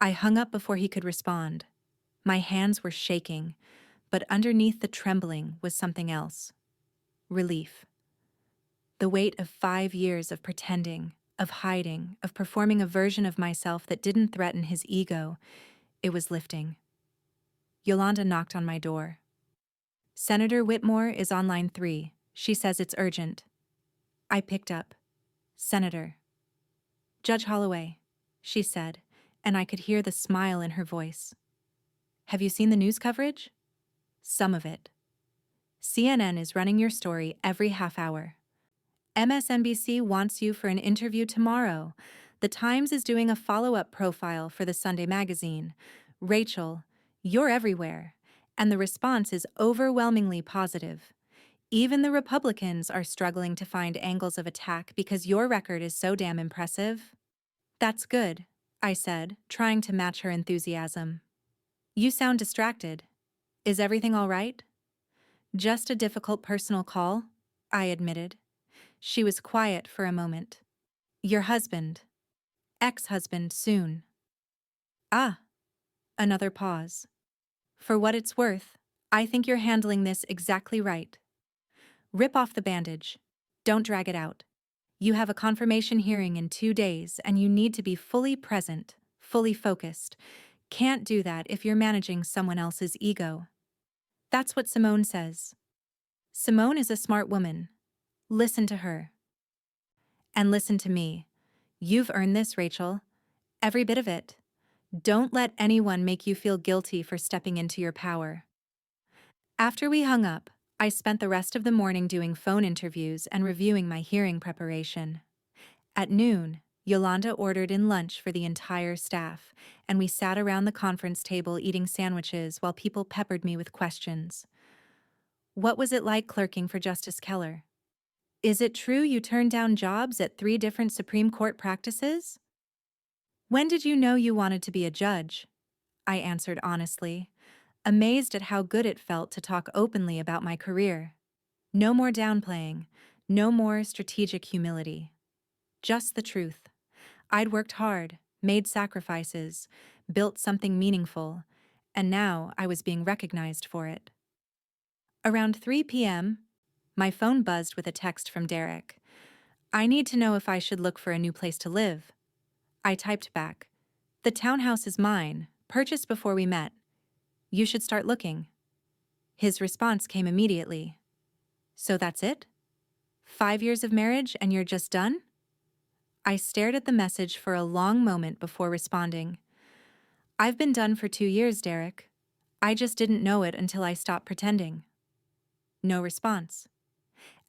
I hung up before he could respond. My hands were shaking, but underneath the trembling was something else. Relief. The weight of 5 years of pretending, of hiding, of performing a version of myself that didn't threaten his ego, it was lifting. Yolanda knocked on my door. Senator Whitmore is on line 3. She says it's urgent. I picked up. Senator. Judge Holloway, she said, and I could hear the smile in her voice. Have you seen the news coverage? Some of it. CNN is running your story every half hour. MSNBC wants you for an interview tomorrow. The Times is doing a follow-up profile for the Sunday magazine. Rachel, you're everywhere, and the response is overwhelmingly positive. Even the Republicans are struggling to find angles of attack because your record is so damn impressive. That's good, I said, trying to match her enthusiasm. You sound distracted. Is everything all right? Just a difficult personal call, I admitted. She was quiet for a moment. Your husband. Ex-husband soon. Ah. Another pause. For what it's worth, I think you're handling this exactly right. Rip off the bandage. Don't drag it out. You have a confirmation hearing in 2 days and you need to be fully present, fully focused. Can't do that if you're managing someone else's ego. That's what Simone says. Simone is a smart woman. Listen to her. And listen to me. You've earned this, Rachel. Every bit of it. Don't let anyone make you feel guilty for stepping into your power. After we hung up, I spent the rest of the morning doing phone interviews and reviewing my hearing preparation. At noon, Yolanda ordered in lunch for the entire staff, and we sat around the conference table eating sandwiches while people peppered me with questions. What was it like clerking for Justice Keller? Is it true you turned down jobs at 3 different Supreme Court practices? When did you know you wanted to be a judge? I answered honestly, amazed at how good it felt to talk openly about my career. No more downplaying, no more strategic humility. Just the truth. I'd worked hard, made sacrifices, built something meaningful, and now I was being recognized for it. Around 3 p.m., my phone buzzed with a text from Derek. I need to know if I should look for a new place to live. I typed back, the townhouse is mine, purchased before we met. You should start looking. His response came immediately. So that's it? 5 years of marriage and you're just done? I stared at the message for a long moment before responding. I've been done for 2 years, Derek. I just didn't know it until I stopped pretending. No response.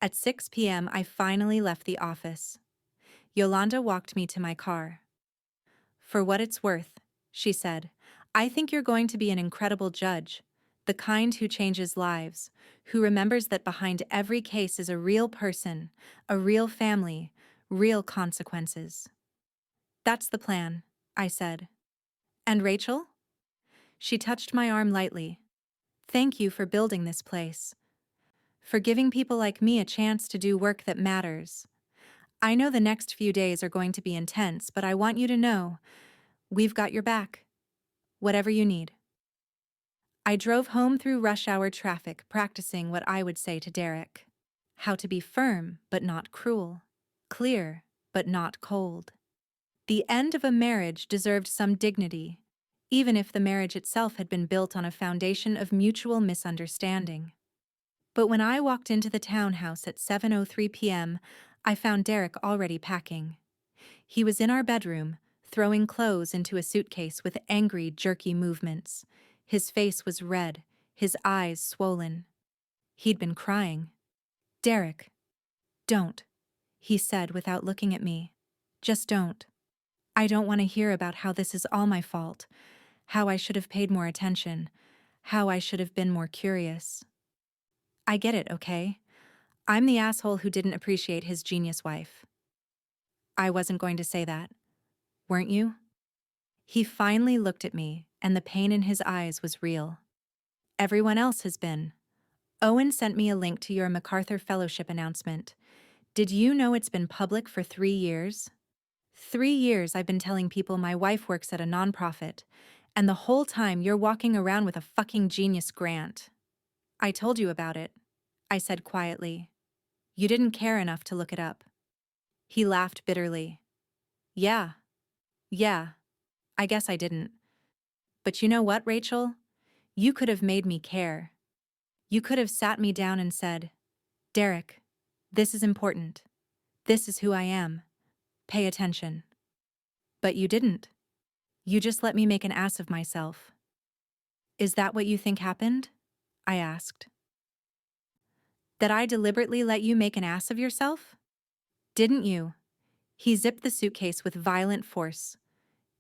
At 6 p.m., I finally left the office. Yolanda walked me to my car. For what it's worth, she said, I think you're going to be an incredible judge, the kind who changes lives, who remembers that behind every case is a real person, a real family, real consequences. That's the plan, I said. And Rachel? She touched my arm lightly. Thank you for building this place. For giving people like me a chance to do work that matters. I know the next few days are going to be intense, but I want you to know, we've got your back. Whatever you need. I drove home through rush hour traffic, practicing what I would say to Derek. How to be firm, but not cruel. Clear, but not cold. The end of a marriage deserved some dignity, even if the marriage itself had been built on a foundation of mutual misunderstanding. But when I walked into the townhouse at 7:03 p.m., I found Derek already packing. He was in our bedroom, throwing clothes into a suitcase with angry, jerky movements. His face was red, his eyes swollen. He'd been crying. Derek, don't, he said without looking at me. Just don't. I don't want to hear about how this is all my fault, how I should have paid more attention, how I should have been more curious. I get it, okay? I'm the asshole who didn't appreciate his genius wife. I wasn't going to say that. Weren't you? He finally looked at me, and the pain in his eyes was real. Everyone else has been. Owen sent me a link to your MacArthur Fellowship announcement. Did you know it's been public for 3 years? 3 years I've been telling people my wife works at a nonprofit, and the whole time you're walking around with a fucking genius grant. I told you about it, I said quietly. You didn't care enough to look it up. He laughed bitterly. Yeah, I guess I didn't. But you know what, Rachel? You could have made me care. You could have sat me down and said, Derek, this is important. This is who I am. Pay attention. But you didn't. You just let me make an ass of myself. Is that what you think happened? I asked. That I deliberately let you make an ass of yourself? Didn't you? He zipped the suitcase with violent force.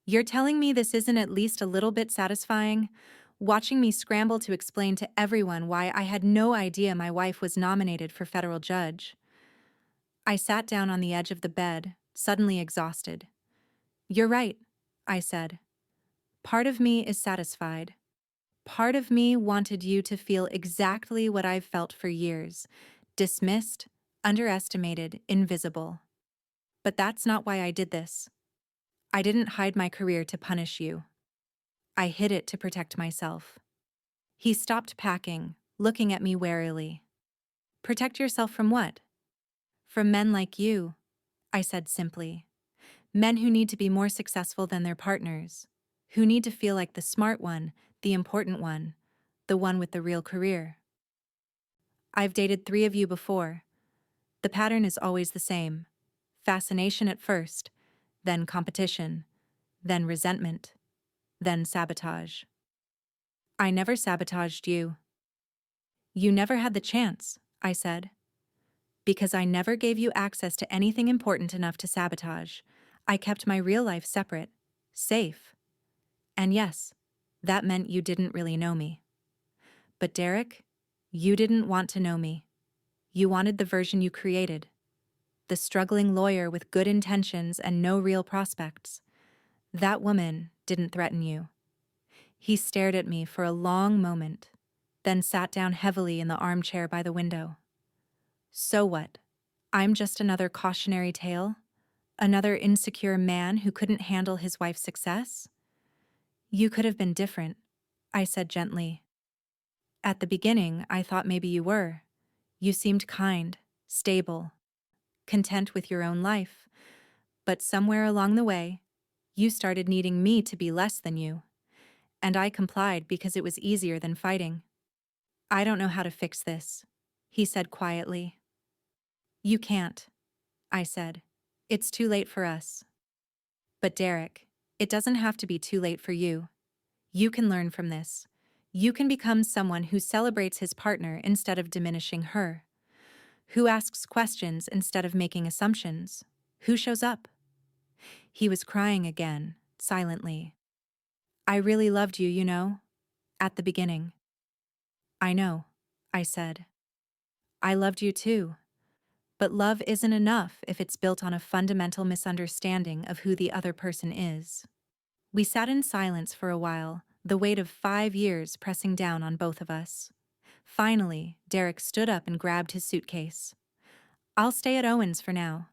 You're telling me this isn't at least a little bit satisfying? Watching me scramble to explain to everyone why I had no idea my wife was nominated for federal judge. I sat down on the edge of the bed, suddenly exhausted. You're right, I said. Part of me is satisfied. Part of me wanted you to feel exactly what I've felt for years, dismissed, underestimated, invisible. But that's not why I did this. I didn't hide my career to punish you. I hid it to protect myself. He stopped packing, looking at me warily. Protect yourself from what? From men like you, I said simply. Men who need to be more successful than their partners, who need to feel like the smart one, the important one, the one with the real career. I've dated 3 of you before. The pattern is always the same. Fascination at first, then competition, then resentment, then sabotage. I never sabotaged you. You never had the chance, I said. Because I never gave you access to anything important enough to sabotage. I kept my real life separate, safe. And yes, that meant you didn't really know me. But Derek, You didn't want to know me. You wanted the version you created, the struggling lawyer with good intentions and no real prospects. That woman didn't threaten you. He stared at me for a long moment, then sat down heavily in the armchair by the window. So what? I'm just another cautionary tale? Another insecure man who couldn't handle his wife's success? You could have been different, I said gently. At the beginning, I thought maybe you were. You seemed kind, stable, content with your own life. But somewhere along the way, you started needing me to be less than you. And I complied because it was easier than fighting. I don't know how to fix this, he said quietly. You can't, I said. It's too late for us. But Derek, it doesn't have to be too late for you. You can learn from this. You can become someone who celebrates his partner instead of diminishing her. Who asks questions instead of making assumptions. Who shows up? He was crying again, silently. I really loved you, at the beginning. I know, I said. I loved you too. But love isn't enough if it's built on a fundamental misunderstanding of who the other person is. We sat in silence for a while, the weight of 5 years pressing down on both of us. Finally, Derek stood up and grabbed his suitcase. I'll stay at Owen's for now.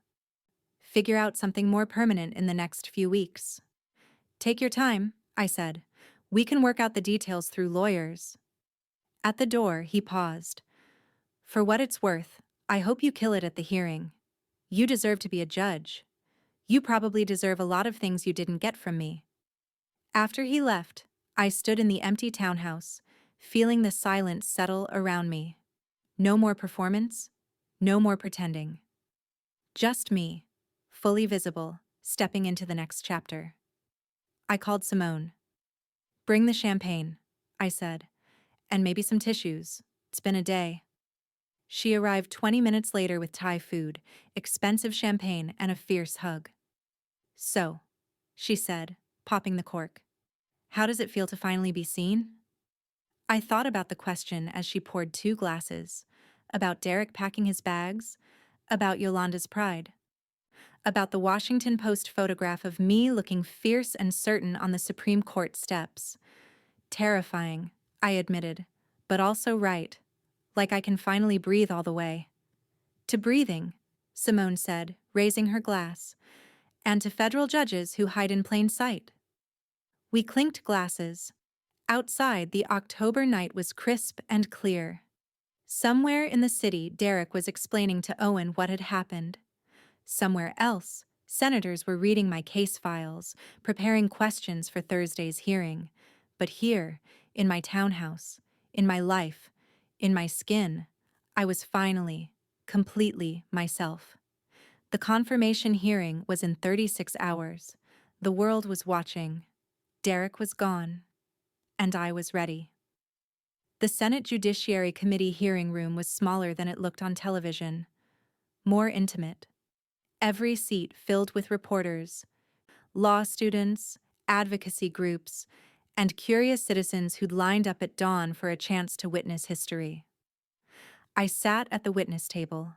Figure out something more permanent in the next few weeks. Take your time, I said. We can work out the details through lawyers. At the door, he paused. For what it's worth, I hope you kill it at the hearing. You deserve to be a judge. You probably deserve a lot of things you didn't get from me. After he left, I stood in the empty townhouse, feeling the silence settle around me. No more performance, no more pretending. Just me, fully visible, stepping into the next chapter. I called Simone. Bring the champagne, I said, and maybe some tissues. It's been a day. She arrived 20 minutes later with Thai food, expensive champagne, and a fierce hug. So, she said, popping the cork. How does it feel to finally be seen? I thought about the question as she poured 2 glasses, about Derek packing his bags, about Yolanda's pride, about the Washington Post photograph of me looking fierce and certain on the Supreme Court steps. Terrifying, I admitted, but also right, like I can finally breathe all the way. To breathing, Simone said, raising her glass, and to federal judges who hide in plain sight. We clinked glasses. Outside, the October night was crisp and clear. Somewhere in the city, Derek was explaining to Owen what had happened. Somewhere else, senators were reading my case files, preparing questions for Thursday's hearing. But here, in my townhouse, in my life, in my skin, I was finally, completely myself. The confirmation hearing was in 36 hours. The world was watching. Derek was gone. And I was ready. The Senate Judiciary Committee hearing room was smaller than it looked on television. More intimate. Every seat filled with reporters, law students, advocacy groups, and curious citizens who'd lined up at dawn for a chance to witness history. I sat at the witness table,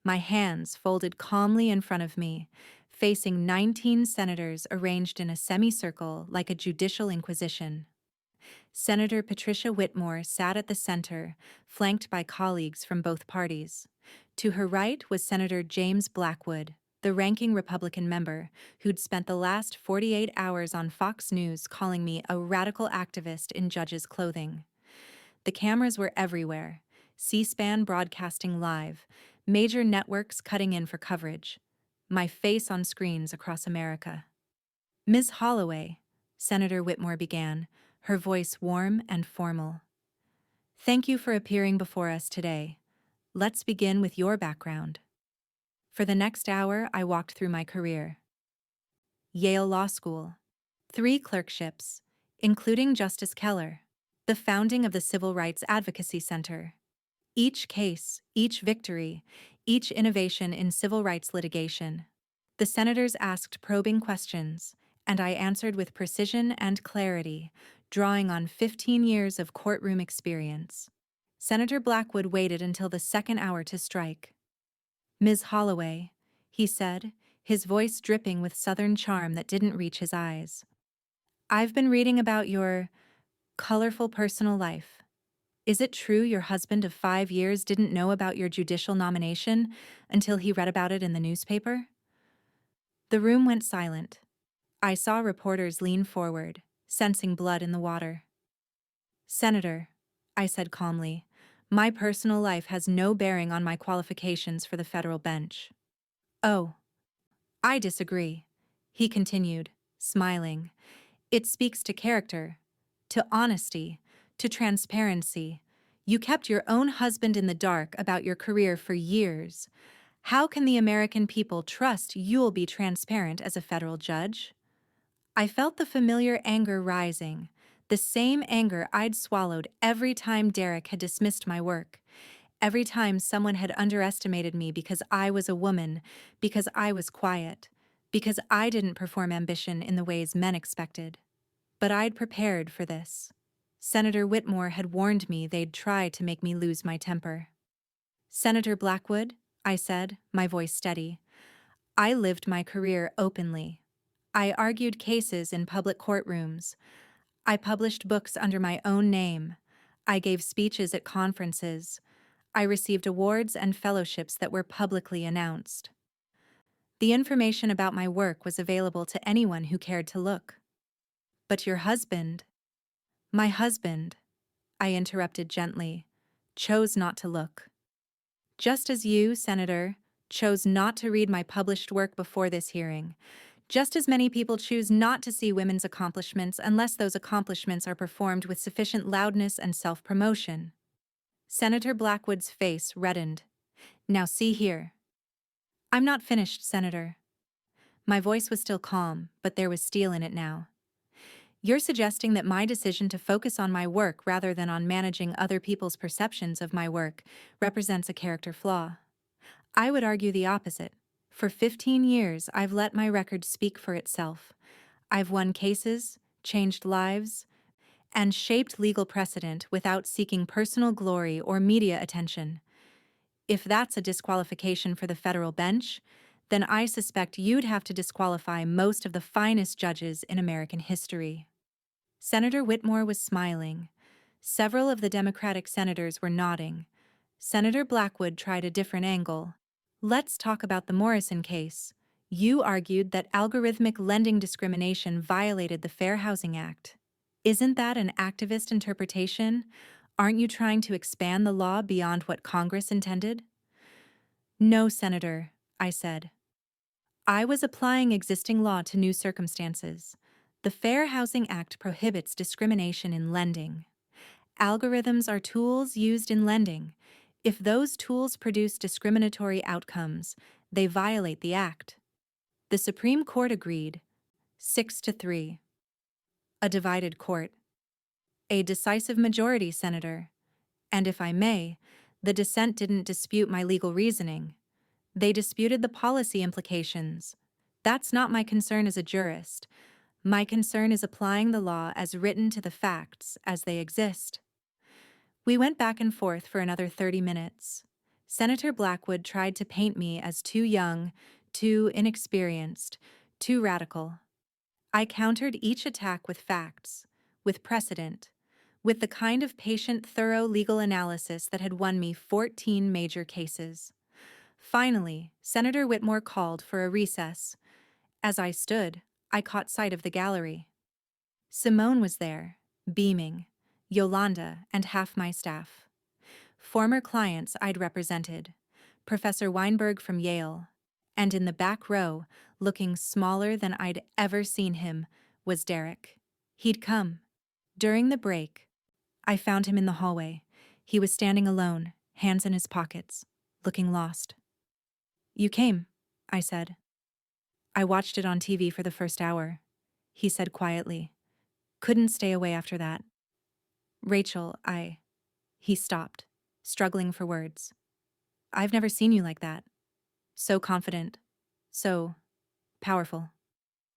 my hands folded calmly in front of me, facing 19 senators arranged in a semicircle like a judicial inquisition. Senator Patricia Whitmore sat at the center, flanked by colleagues from both parties. To her right was Senator James Blackwood, the ranking Republican member, who'd spent the last 48 hours on Fox News calling me a radical activist in judge's clothing. The cameras were everywhere, C-SPAN broadcasting live, major networks cutting in for coverage, my face on screens across America. Ms. Holloway, Senator Whitmore began, her voice warm and formal. Thank you for appearing before us today. Let's begin with your background. For the next hour, I walked through my career. Yale Law School, 3 clerkships, including Justice Keller, the founding of the Civil Rights Advocacy Center. Each case, each victory, each innovation in civil rights litigation. The senators asked probing questions, and I answered with precision and clarity, drawing on 15 years of courtroom experience. Senator Blackwood waited until the second hour to strike. "Ms. Holloway," he said, his voice dripping with Southern charm that didn't reach his eyes. "I've been reading about your colorful personal life. Is it true your husband of 5 years didn't know about your judicial nomination until he read about it in the newspaper?" The room went silent. I saw reporters lean forward, sensing blood in the water. "Senator," I said calmly, "my personal life has no bearing on my qualifications for the federal bench." "Oh, I disagree," he continued, smiling. "It speaks to character, to honesty, to transparency. You kept your own husband in the dark about your career for years. How can the American people trust you'll be transparent as a federal judge?" I felt the familiar anger rising, the same anger I'd swallowed every time Derek had dismissed my work, every time someone had underestimated me because I was a woman, because I was quiet, because I didn't perform ambition in the ways men expected. But I'd prepared for this. Senator Whitmore had warned me they'd try to make me lose my temper. "Senator Blackwood," I said, my voice steady, "I lived my career openly. I argued cases in public courtrooms. I published books under my own name. I gave speeches at conferences. I received awards and fellowships that were publicly announced. The information about my work was available to anyone who cared to look. But your husband—" "My husband," I interrupted gently, "chose not to look. Just as you, Senator, chose not to read my published work before this hearing. Just as many people choose not to see women's accomplishments unless those accomplishments are performed with sufficient loudness and self-promotion." Senator Blackwood's face reddened. "Now see here." "I'm not finished, Senator." My voice was still calm, but there was steel in it now. "You're suggesting that my decision to focus on my work rather than on managing other people's perceptions of my work represents a character flaw. I would argue the opposite. For 15 years, I've let my record speak for itself. I've won cases, changed lives, and shaped legal precedent without seeking personal glory or media attention. If that's a disqualification for the federal bench, then I suspect you'd have to disqualify most of the finest judges in American history." Senator Whitmore was smiling. Several of the Democratic senators were nodding. Senator Blackwood tried a different angle. "Let's talk about the Morrison case. You argued that algorithmic lending discrimination violated the Fair Housing Act. Isn't that an activist interpretation? Aren't you trying to expand the law beyond what Congress intended?" "No, Senator," I said. "I was applying existing law to new circumstances. The Fair Housing Act prohibits discrimination in lending. Algorithms are tools used in lending. If those tools produce discriminatory outcomes, they violate the Act." The Supreme Court agreed, 6-3. A divided court. A decisive majority, Senator. And if I may, the dissent didn't dispute my legal reasoning. They disputed the policy implications. That's not my concern as a jurist. My concern is applying the law as written to the facts as they exist. We went back and forth for another 30 minutes. Senator Blackwood tried to paint me as too young, too inexperienced, too radical. I countered each attack with facts, with precedent, with the kind of patient, thorough legal analysis that had won me 14 major cases. Finally, Senator Whitmore called for a recess. As I stood, I caught sight of the gallery. Simone was there, beaming, Yolanda and half my staff. Former clients I'd represented, Professor Weinberg from Yale, and in the back row, looking smaller than I'd ever seen him, was Derek. He'd come. During the break, I found him in the hallway. He was standing alone, hands in his pockets, looking lost. "You came," I said. "I watched it on TV for the first hour," he said quietly. "Couldn't stay away after that. Rachel, He stopped, struggling for words. "I've never seen you like that. So confident. So powerful."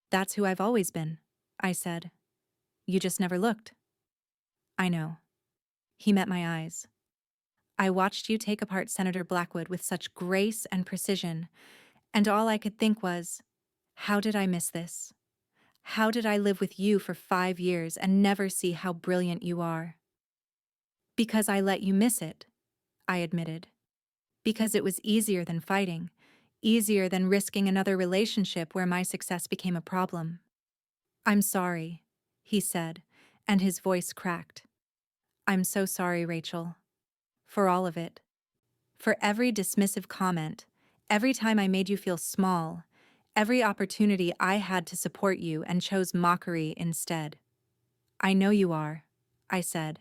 "That's who I've always been," I said. "You just never looked." "I know." He met my eyes. I watched you take apart Senator Blackwood with such grace and precision, and all I could think was, how did I miss this? How did I live with you for 5 years and never see how brilliant you are? Because I let you miss it, I admitted. Because it was easier than fighting, easier than risking another relationship where my success became a problem. I'm sorry, he said, and his voice cracked. I'm so sorry, Rachel. For all of it. For every dismissive comment, every time I made you feel small, every opportunity I had to support you and chose mockery instead. I know you are, I said,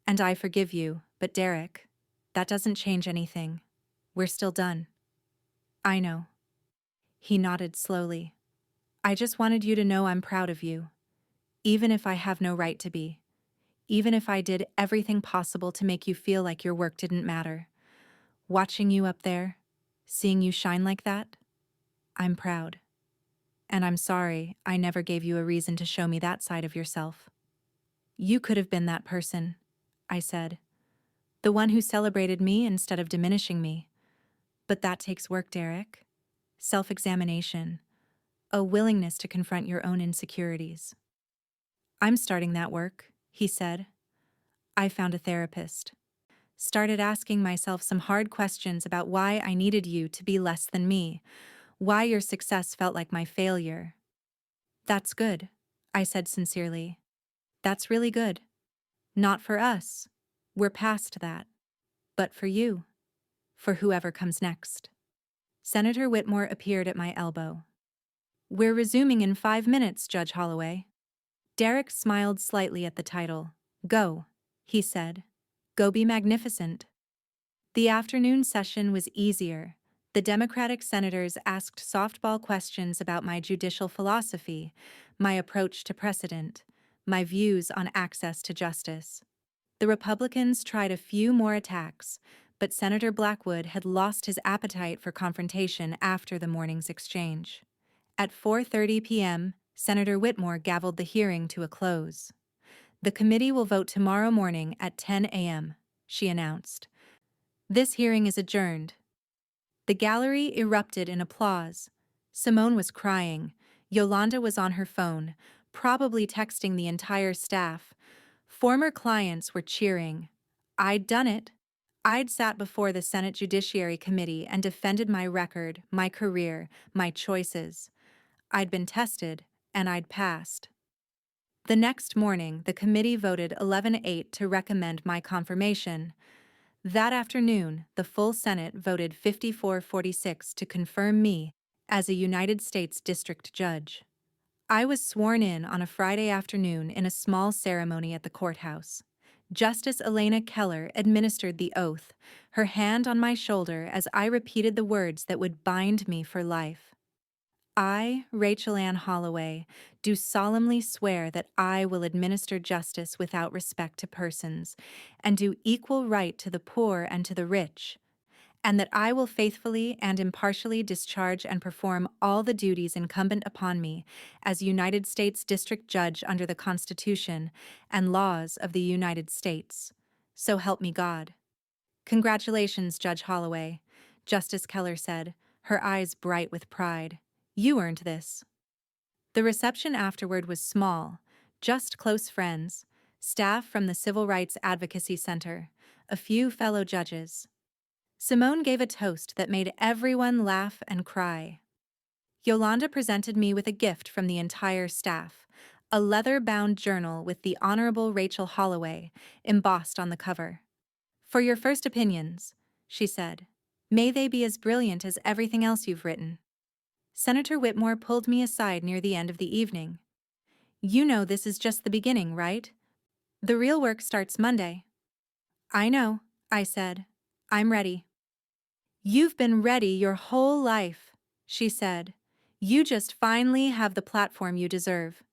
and I forgive you, but Derek, that doesn't change anything. We're still done. I know. He nodded slowly. I just wanted you to know I'm proud of you, even if I have no right to be, even if I did everything possible to make you feel like your work didn't matter. Watching you up there, seeing you shine like that, I'm proud. And I'm sorry I never gave you a reason to show me that side of yourself. You could have been that person, I said. The one who celebrated me instead of diminishing me. But that takes work, Derek. Self-examination. A willingness to confront your own insecurities. I'm starting that work, he said. I found a therapist. Started asking myself some hard questions about why I needed you to be less than me, why your success felt like my failure. That's good, I said sincerely. That's really good. Not for us. We're past that. But for you. For whoever comes next. Senator Whitmore appeared at my elbow. We're resuming in 5 minutes, Judge Holloway. Derek smiled slightly at the title. Go, he said. Go be magnificent. The afternoon session was easier. The Democratic senators asked softball questions about my judicial philosophy, my approach to precedent, my views on access to justice. The Republicans tried a few more attacks, but Senator Blackwood had lost his appetite for confrontation after the morning's exchange. At 4:30 p.m., Senator Whitmore gavelled the hearing to a close. The committee will vote tomorrow morning at 10 a.m., she announced. This hearing is adjourned. The gallery erupted in applause. Simone was crying. Yolanda was on her phone, probably texting the entire staff. Former clients were cheering. I'd done it. I'd sat before the Senate Judiciary Committee and defended my record, my career, my choices. I'd been tested, and I'd passed. The next morning, the committee voted 11-8 to recommend my confirmation. That afternoon, the full Senate voted 54-46 to confirm me as a United States District Judge. I was sworn in on a Friday afternoon in a small ceremony at the courthouse. Justice Elena Keller administered the oath, her hand on my shoulder as I repeated the words that would bind me for life. I, Rachel Ann Holloway, do solemnly swear that I will administer justice without respect to persons, and do equal right to the poor and to the rich, and that I will faithfully and impartially discharge and perform all the duties incumbent upon me as United States District Judge under the Constitution and laws of the United States. So help me God. Congratulations, Judge Holloway, Justice Keller said, her eyes bright with pride. You earned this. The reception afterward was small, just close friends, staff from the Civil Rights Advocacy Center, a few fellow judges. Simone gave a toast that made everyone laugh and cry. Yolanda presented me with a gift from the entire staff, a leather-bound journal with the Honorable Rachel Holloway embossed on the cover. For your first opinions, she said, may they be as brilliant as everything else you've written. Senator Whitmore pulled me aside near the end of the evening. You know this is just the beginning, right? The real work starts Monday. I know, I said. I'm ready. You've been ready your whole life, she said. You just finally have the platform you deserve.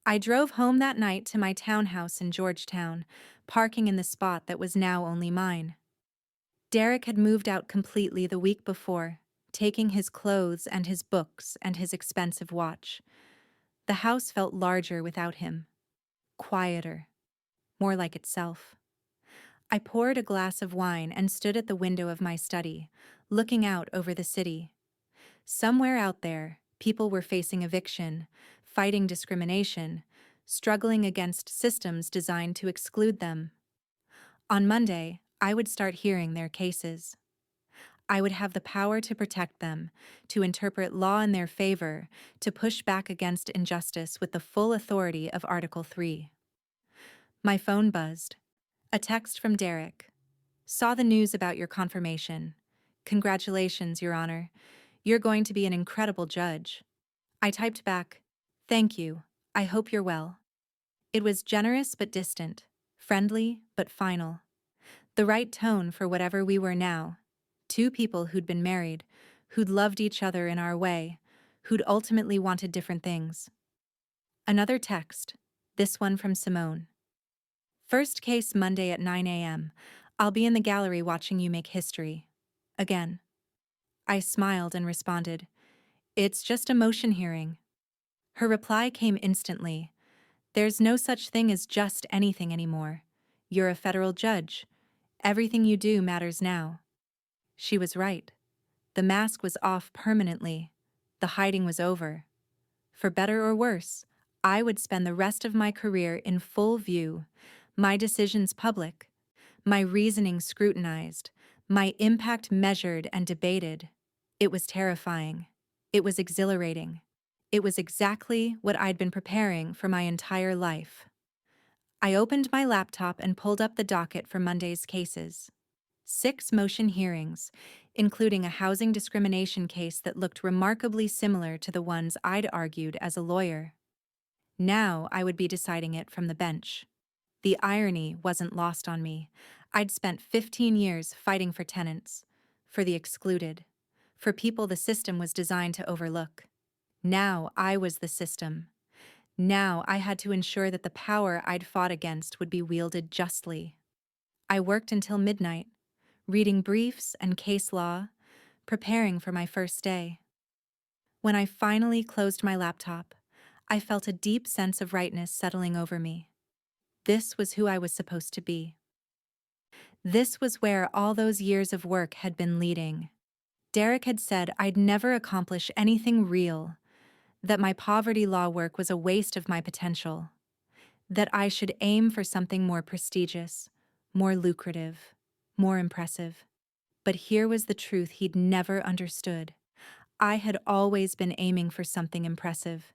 I drove home that night to my townhouse in Georgetown, parking in the spot that was now only mine. Derek had moved out completely the week before, taking his clothes and his books and his expensive watch. The house felt larger without him, quieter, more like itself. I poured a glass of wine and stood at the window of my study, looking out over the city. Somewhere out there, people were facing eviction, fighting discrimination, struggling against systems designed to exclude them. On Monday, I would start hearing their cases. I would have the power to protect them, to interpret law in their favor, to push back against injustice with the full authority of Article 3. My phone buzzed. A text from Derek. Saw the news about your confirmation. Congratulations, Your Honor. You're going to be an incredible judge. I typed back, thank you. I hope you're well. It was generous but distant, friendly but final. The right tone for whatever we were now. Two people who'd been married, who'd loved each other in our way, who'd ultimately wanted different things. Another text, this one from Simone. First case Monday at 9 a.m. I'll be in the gallery watching you make history. Again. I smiled and responded, it's just a motion hearing. Her reply came instantly. There's no such thing as just anything anymore. You're a federal judge. Everything you do matters now. She was right. The mask was off permanently. The hiding was over. For better or worse, I would spend the rest of my career in full view, my decisions public, my reasoning scrutinized, my impact measured and debated. It was terrifying. It was exhilarating. It was exactly what I'd been preparing for my entire life. I opened my laptop and pulled up the docket for Monday's cases. 6 motion hearings, including a housing discrimination case that looked remarkably similar to the ones I'd argued as a lawyer. Now I would be deciding it from the bench. The irony wasn't lost on me. I'd spent 15 years fighting for tenants, for the excluded, for people the system was designed to overlook. Now I was the system. Now I had to ensure that the power I'd fought against would be wielded justly. I worked until midnight, reading briefs and case law, preparing for my first day. When I finally closed my laptop, I felt a deep sense of rightness settling over me. This was who I was supposed to be. This was where all those years of work had been leading. Derek had said I'd never accomplish anything real, that my poverty law work was a waste of my potential, that I should aim for something more prestigious, more lucrative, more impressive. But here was the truth he'd never understood. I had always been aiming for something impressive.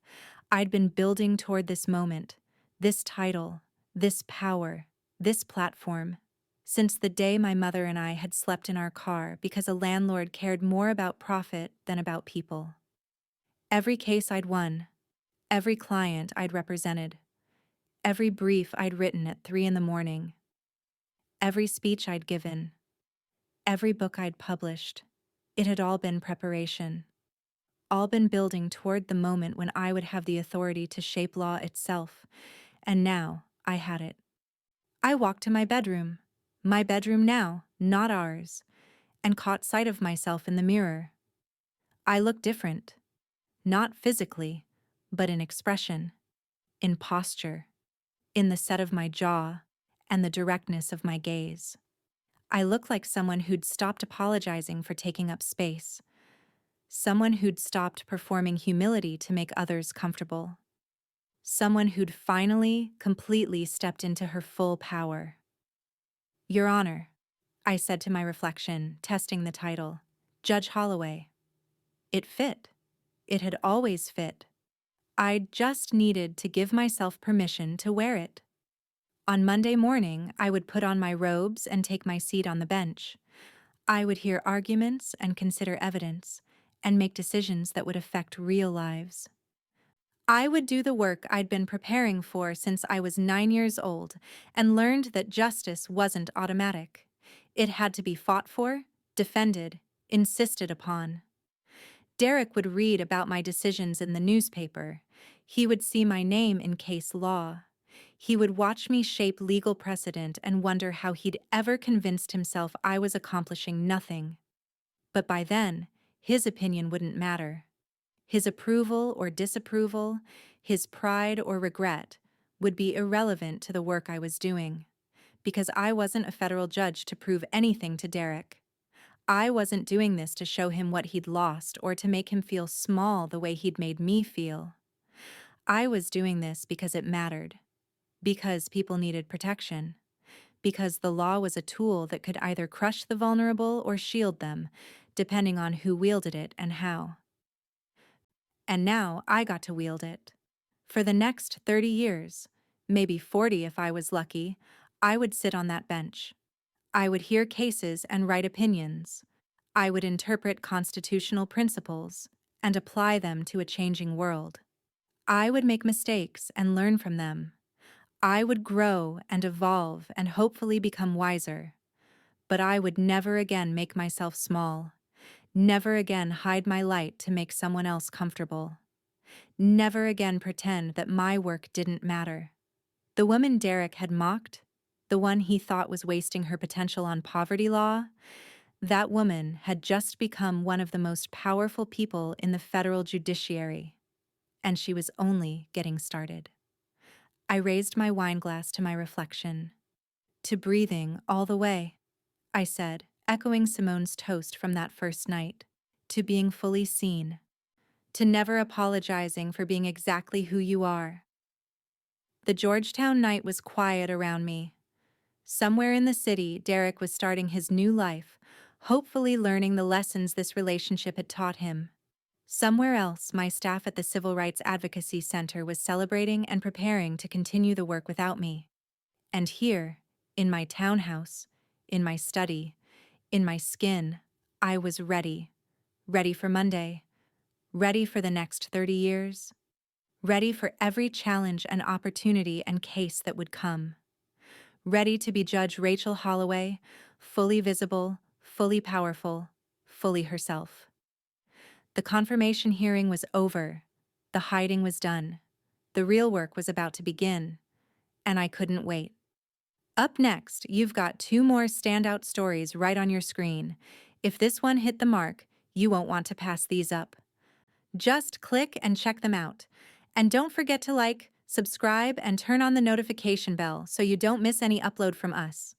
I'd been building toward this moment, this title, this power, this platform, since the day my mother and I had slept in our car because a landlord cared more about profit than about people. Every case I'd won, every client I'd represented, every brief I'd written at 3 a.m, every speech I'd given, every book I'd published, it had all been preparation, all been building toward the moment when I would have the authority to shape law itself, and now I had it. I walked to my bedroom now, not ours, and caught sight of myself in the mirror. I looked different, not physically, but in expression, in posture, in the set of my jaw, and the directness of my gaze. I looked like someone who'd stopped apologizing for taking up space, someone who'd stopped performing humility to make others comfortable, someone who'd finally, completely stepped into her full power. Your Honor, I said to my reflection, testing the title, Judge Holloway. It fit. It had always fit. I just needed to give myself permission to wear it. On Monday morning, I would put on my robes and take my seat on the bench. I would hear arguments and consider evidence, and make decisions that would affect real lives. I would do the work I'd been preparing for since I was 9 years old, and learned that justice wasn't automatic. It had to be fought for, defended, insisted upon. Derek would read about my decisions in the newspaper. He would see my name in case law. He would watch me shape legal precedent and wonder how he'd ever convinced himself I was accomplishing nothing. But by then, his opinion wouldn't matter. His approval or disapproval, his pride or regret, would be irrelevant to the work I was doing, because I wasn't a federal judge to prove anything to Derek. I wasn't doing this to show him what he'd lost or to make him feel small the way he'd made me feel. I was doing this because it mattered, because people needed protection, because the law was a tool that could either crush the vulnerable or shield them, depending on who wielded it and how. And now I got to wield it. For the next 30 years, maybe 40 if I was lucky, I would sit on that bench. I would hear cases and write opinions. I would interpret constitutional principles and apply them to a changing world. I would make mistakes and learn from them. I would grow and evolve and hopefully become wiser. But I would never again make myself small. Never again hide my light to make someone else comfortable. Never again pretend that my work didn't matter. The woman Derek had mocked, the one he thought was wasting her potential on poverty law, that woman had just become one of the most powerful people in the federal judiciary. And she was only getting started. I raised my wine glass to my reflection. To breathing all the way, I said, echoing Simone's toast from that first night. To being fully seen. To never apologizing for being exactly who you are. The Georgetown night was quiet around me. Somewhere in the city, Derek was starting his new life, hopefully learning the lessons this relationship had taught him. Somewhere else, my staff at the Civil Rights Advocacy Center was celebrating and preparing to continue the work without me. And here, in my townhouse, in my study, in my skin, I was ready. Ready for Monday. Ready for the next 30 years. Ready for every challenge and opportunity and case that would come. Ready to be Judge Rachel Holloway, fully visible, fully powerful, fully herself. The confirmation hearing was over. The hiding was done. The real work was about to begin, and I couldn't wait. Up next, you've got 2 more standout stories right on your screen. If this one hit the mark, you won't want to pass these up. Just click and check them out. And don't forget to like, subscribe, and turn on the notification bell so you don't miss any upload from us.